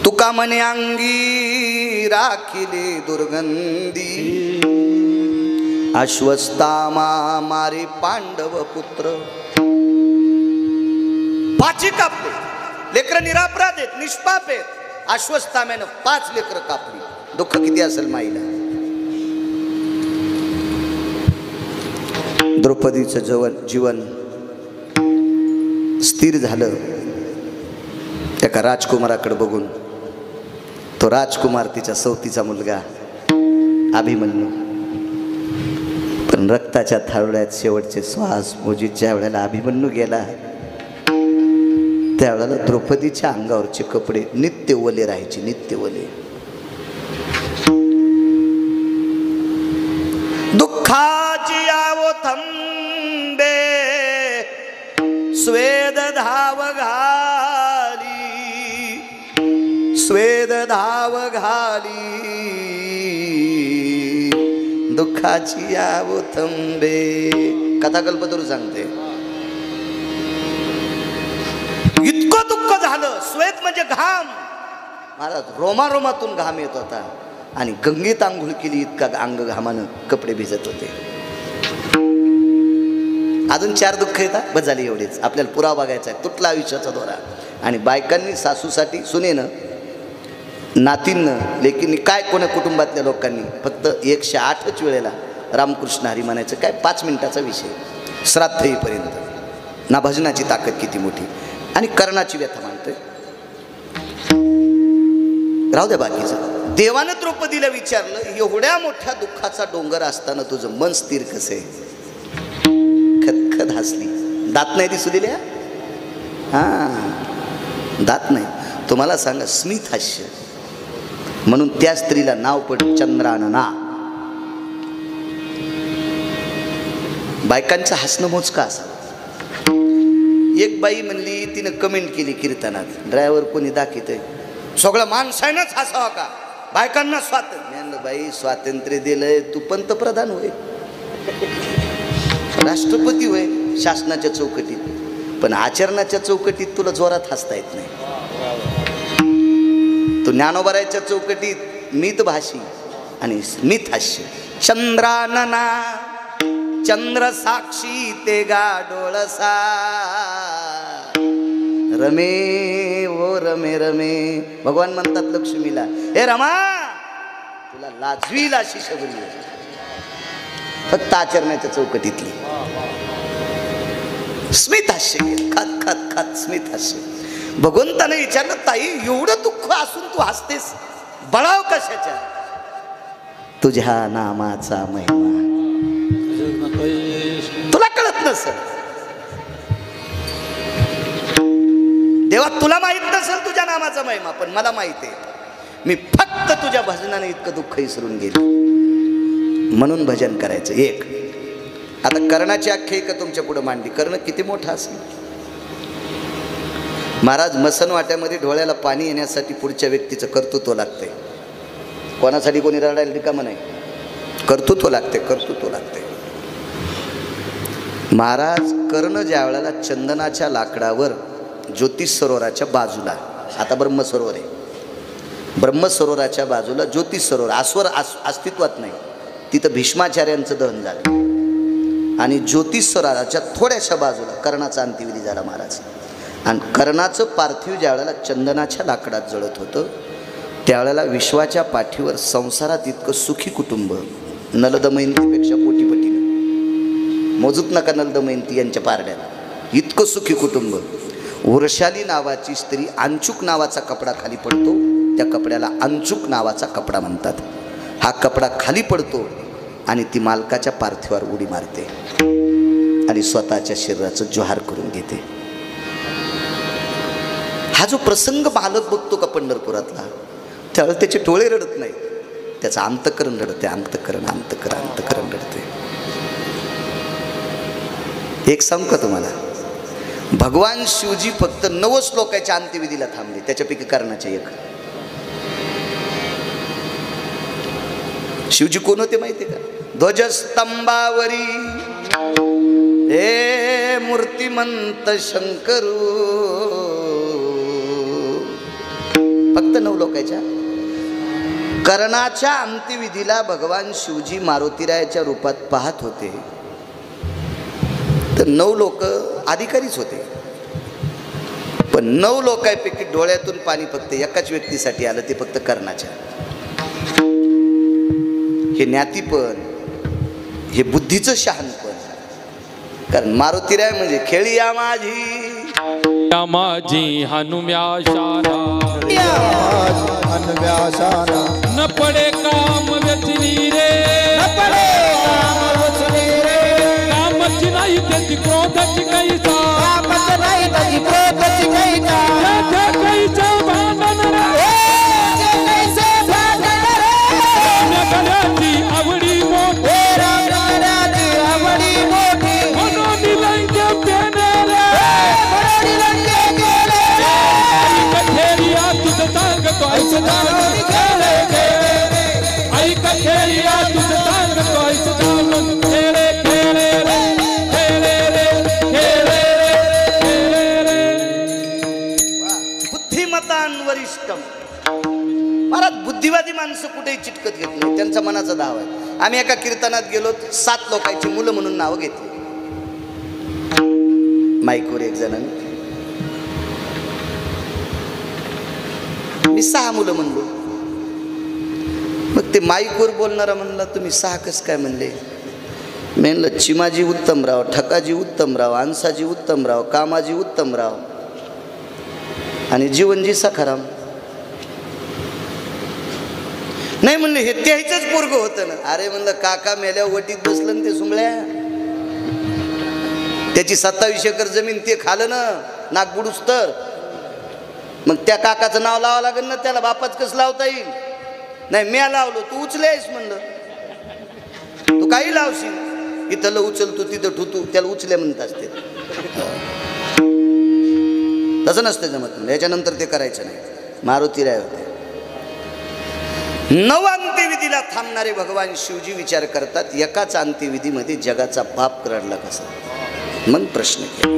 तुका म्हणे अंगी राखिले दुर्गंधी, अश्वत्थामा मारे पांडव पुत्र. 5 कापले. लेकरं निरापराध आहेत, निष्पाप आहेत. अश्वत्थाम्यानं 5 लेकरं कापली. दुःख किती असेल माईला. द्रौपदीचं जीवन स्थिर झालं एका राजकुमाराकडे बघून. तो राजकुमार तिच्या सवतीचा मुलगा अभिमन्यू. पण रक्ताच्या थारोळ्यात शेवटचे श्वास मोजीत ज्या वेळेला अभिमन्यू गेला, त्यावेळेला द्रौपदीच्या अंगावरचे कपडे नित्य ओले राहायचे, नित्य ओले. दुःखाची आवो थंबे स्वेद धाव घाली, स्वेद धाव घाली, दुःखाची यावो थंबे. कथा कल्पतरू सांगते. इतकं दुःख झालं. स्वेद म्हणजे घाम. महाराज रोमारोमातून घाम येत होता आणि गंगेत आंघोळ केली इतका अंग घामानं कपडे भिजत होते. अजून 4 दुःख येतात. बस झाली एवढेच. आपल्याला पुरावा बघायचा आहे. तुटला आयुष्याचा दोरा. आणि बायकांनी सासूसाठी, सुनेनं, नातींनं, लेकींनी, काय कोणा कुटुंबातल्या लोकांनी फक्त 108च वेळेला रामकृष्ण हरी म्हणायचं. काय 5 मिनिटाचा विषय. श्राद्ध येईपर्यंत. ना भजनाची ताकद किती मोठी आणि कर्णाची व्यथा मानतोय. राहू द्या बाकीचं. देवानं द्रौपदीला विचारलं, एवढ्या मोठ्या दुःखाचा डोंगर असताना तुझं मन स्थिर कसं आहे? खतखत हसली. दात नाही दिसू दिल्या. दात नाही. तुम्हाला सांगा, स्मित हास्य. म्हणून त्या स्त्रीला नाव पडलं चंद्रानना. बायकांचं हसणं मोजका असा. एक बाई म्हणली, तिनं कमेंट केली कीर्तनात, ड्रायव्हर कोणी दाखवतंय, सगळं माणसानंच हसावा का? बायकांना स्वातंत्र्य. म्हणलं बाई, स्वातंत्र्य दिलंय, तू पंतप्रधान होय, राष्ट्रपती होय शासनाच्या चौकटीत, पण आचरणाच्या चौकटीत तुला जोरात हसता येत नाही. तू ज्ञानोबरायच्या चौकटीत मितभाषी आणि स्मित हास्य. चंद्रानना चंद्र साक्षी ते गाडोळसा, रमे ओ रमे रमे. भगवान म्हणतात लक्ष्मीला, हे रमा, तुला लाजवील अशी शबरी फक्त आचरणाच्या चौकटीतली. स्मित हास्य. खत खत खत स्मित हास्य. भगवंताने विचारलं, ताई एवढं दुःख असून तू हसतेस, बळाव कशाच्या? तुझ्या नामाचा महिमा तुला कळत नसेल. देवा, तुला माहित नसेल तुझ्या नामाचा महिमा, पण मला माहित आहे. मी फक्त तुझ्या भजनाने इतकं दुःख विसरून गेलो. म्हणून भजन करायचं. एक. आता कर्णाची आख्यायिका तुमच्या पुढे मांडली. कर्ण किती मोठा असेल. महाराज, मसन वाट्यामध्ये डोळ्याला पाणी येण्यासाठी पुढच्या व्यक्तीचं कर्तृत्व लागतंय. कोणासाठी कोणी रडायला रिकामं नाही. कर्तृत्व लागते, कर्तृत्व लागते. महाराज, कर्ण ज्या वेळेला चंदनाच्या लाकडावर ज्योतिष सरोवराच्या बाजूला, आता ब्रह्मसरोवर आहे, ब्रह्मसरोवराच्या बाजूला ज्योतिष सरोवर, आस्वर अस्तित्वात नाही, तिथं भीष्माचार्यांचं दहन झालं. आणि ज्योतिष सरोवराच्या थोड्याशा बाजूला कर्णाचा अंत्यविधी झाला महाराज. आणि कर्णाचं पार्थिव ज्या वेळेला चंदनाच्या लाकडात जळत होतं, त्यावेळेला विश्वाच्या पाठीवर संसारात इतकं सुखी कुटुंब, नलदमयंतीपेक्षा कोटीपटीनं, मोजूत नका नलदमयंती यांच्या पारड्याला, इतकं सुखी कुटुंब. वृषाली नावाची स्त्री, अंचुक नावाचा कपडा खाली पडतो, त्या कपड्याला अंचुक नावाचा कपडा म्हणतात. हा कपडा खाली पडतो आणि ती मालकाच्या पार्थिवावर उडी मारते आणि स्वतःच्या शरीराचं जोहार करून घेते. हा जो प्रसंग मालक बघतो का पंढरपुरातला, त्यावेळेला त्याचे डोळे रडत नाही, त्याचं अंतकरण रडते. अंतकरण अंतकरण अंतकरण रडते. एक सांगू का तुम्हाला, भगवान शिवजी फक्त 9 श्लोकाच्या अंत्यविधीला थांबले, त्याच्यापैकी कर्णाचे एक. शिवजी कोण होते माहिती का? ध्वजस्तंभावरी हे मूर्तिमंत शंकरू. फक्त 9 लोकांच्या. कर्णाच्या अंत्यविधीला भगवान शिवजी मारुतीरायाच्या रूपात पाहत होते, तर 9 लोक अधिकारीच होते. पण 9 लोकांपैकी डोळ्यातून पाणी फक्त एकाच व्यक्तीसाठी आलं, ते फक्त कर्णाच्या. हे ज्ञातीपण, हे बुद्धीचं शहाणपण. कारण मारुतीराय म्हणजे खेळिया माझी हनुम्याशाना न पडे काम वेचली रे, न पडे काम वेचली रे. कामाची नाही त्याची क्रोधाची कैसा, कामाची नाही त्याची क्रोधाची कैसा. कैसा भांडण रे, गण्याची आवडी मोठी, आवडी मोठी. म्हणून लंके पेने रे. त्यांचा मनाचा दाव आहे. आम्ही एका कीर्तनात गेलो, 7 लोकांची मुलं म्हणून नावं घेतली माईकवर एक जणांनी. मी 6 मुलं म्हणलो. मग ते माईकवर बोलणारा म्हणला तुम्ही 6 कसं काय म्हणले? मी म्हणलं चिमाजी उत्तमराव, ठकाजी उत्तमराव, अंसाजी उत्तमराव, कामाजी उत्तमराव आणि जीवनजी सखाराम. नाही म्हणले हे त्याचंच पोरग होतं ना. अरे म्हणलं काका मेल्यावर वटीत बसलं ना ते सुंगळ्या, त्याची 27 एकर जमीन ते खालं ना नाक बुडूस तर. मग त्या काकाचं नाव लावावं लागेल ना त्याला, बापाच कसं लावता येईल? नाही म्या लावलो, तू उचलेस म्हणलं. तू काही लावशील, इथं उचल तू तिथं ठुतू, त्याला उचले म्हणत असते. तसं नसतं जमत. याच्यानंतर ते करायचं नाही. मारुती राय होते. 9 अंत्यविधीला थांबणारे भगवान शिवजी विचार करतात, एकाच अंत्यविधीमध्ये जगाचा पाप करडला कसा. मग प्रश्न केला.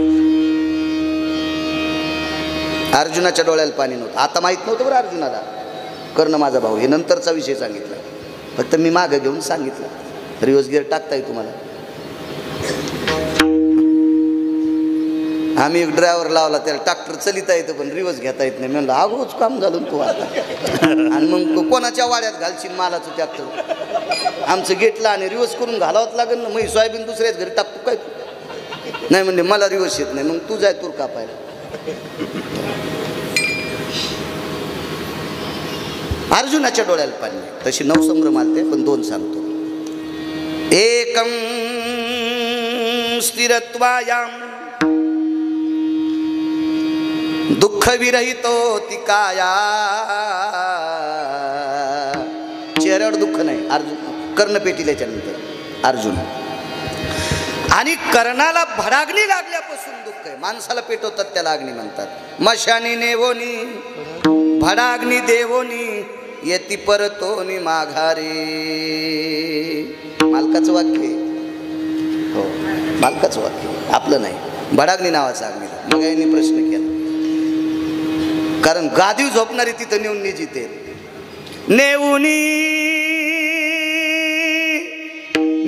अर्जुनाच्या डोळ्याला पाणी नव्हतं. आता माहित नव्हतं बरं अर्जुनाला, कर्ण माझा भाऊ, हे नंतरचा विषय सांगितला. फक्त मी मागं घेऊन सांगितलं. रिवर्स गिअर टाकता येईल तुम्हाला. आम्ही एक ड्रायव्हर लावला, त्याला ट्रॅक्टर चलिता येतं पण रिवर्स घेता येत नाही. म्हणलं अगोच काम झालं तू आता. आणि मग कोणाच्या वाड्यात घालशील मालाचं ट्रॅक्टर? आमचं गेटला आणि रिवर्स करून घालावंच लागेल ना. मग सोयाबीन दुसऱ्याच घरी टाकतो काय तू? नाही म्हणजे मला रिवर्स येत नाही. मग तू जाय तूर कापायला. अर्जुनाच्या डोळ्याला पाणी. तशी 9 संभ्रम आलते पण 2 सांगतो. एकम स्थिरत्वायाम दुःख विरहितो ती काया. चेहऱ्यावर दुःख नाही. अर्जुन कर्णपेटील्याच्या नंतर अर्जुन. आणि कर्णाला भडाग्नी लागल्यापासून दुःख आहे. माणसाला पेटवतात त्याला अग्नी म्हणतात. मशानी नेवोनी भडाग्नी देवोनी येती परतोनी माघारे. मालकाचं वाक्य. हो मालकाचं वाक्य, आपलं नाही. भडाग्नी नावाचा अग्नी. मग यांनी प्रश्न केला, कारण गादीव झोपणारी तिथं नेऊन निजिते. नेऊनी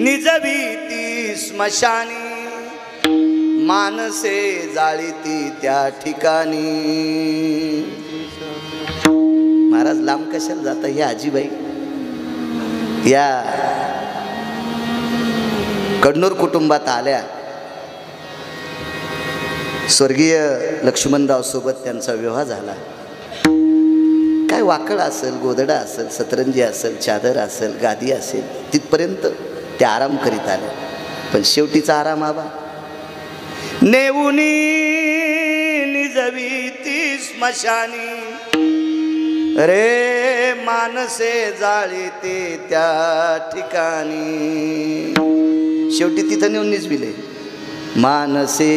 निजवीती स्मशानी मानसे जाळीती त्या ठिकाणी. महाराज लांब कशाला जाता? हे आजीबाई या कडनूर कुटुंबात आल्या. स्वर्गीय लक्ष्मणराव सोबत त्यांचा विवाह झाला. काय वाकळ असेल, गोदडा असेल, सतरंजी असेल, चादर असेल, गादी असेल, तिथपर्यंत ते आराम करीत आले. पण शेवटीचा आराम आबा. नेऊनी निजवीती स्मशानी रे मानसे जाळीते त्या ठिकाणी. शेवटी तिथं नेऊन निजविले. मानसे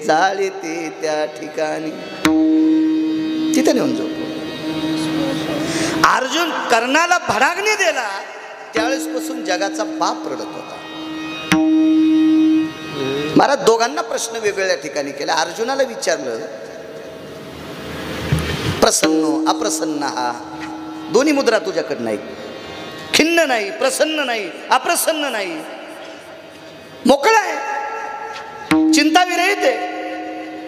जाळीते त्या ठिकाणी, तिथं नेऊन जाऊ. अर्जुन कर्णाला भडाग्नी दिला त्यावेळेस पासून जगाचा पाप रडत होता. महाराज दोघांना प्रश्न वेगवेगळ्या ठिकाणी केला. अर्जुनाला विचारलं, प्रसन्न अप्रसन्न हा दोन्ही मुद्रा तुझ्याकडे नाही. खिन्न नाही, प्रसन्न नाही, अप्रसन्न नाही, मोकळा आहे, चिंता विरहित आहे.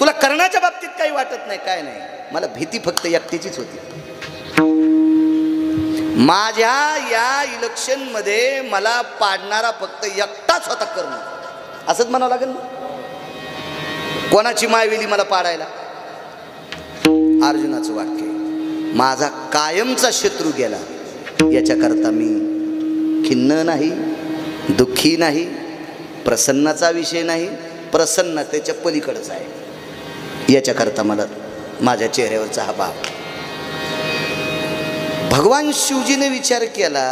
तुला कर्णाच्या बाबतीत काही वाटत नाही, काय नाही. मला भीती फक्त एकटीचीच होती. माझ्या या इलेक्शन मध्ये मला पाडणारा फक्त एकटाच होता कर्ण. असंच म्हणावं लागेल ना. कोणाची मायवेली मला पाडायला? अर्जुनाचं वाक्य. माझा कायमचा शत्रू गेला याच्याकरता मी खिन्न नाही, दुःखी नाही, प्रसन्नाचा विषय नाही, प्रसन्नतेच्या पलीकडच आहे. याच्याकरता मला माझ्या चेहऱ्यावरचा हा भाव. भगवान शिवजीने विचार केला,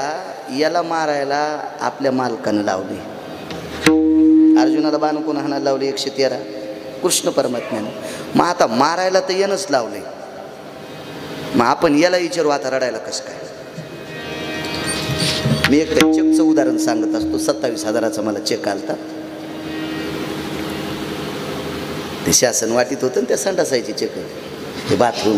याला मारायला आपल्या मालकानं लावले. अर्जुनाला बाण कोण हाणायला लावले? 113. कृष्ण परमात्म्यानं. मग आता मारायला तर यानंच लावले. मग आपण याला विचारू आता रडायला कसं काय? मी एक चेकचं उदाहरण सांगत असतो. 27,000चा मला चेक आलता. ते शासन वाटीत होतं ना त्या संडासायची चेक, ते बाथरूम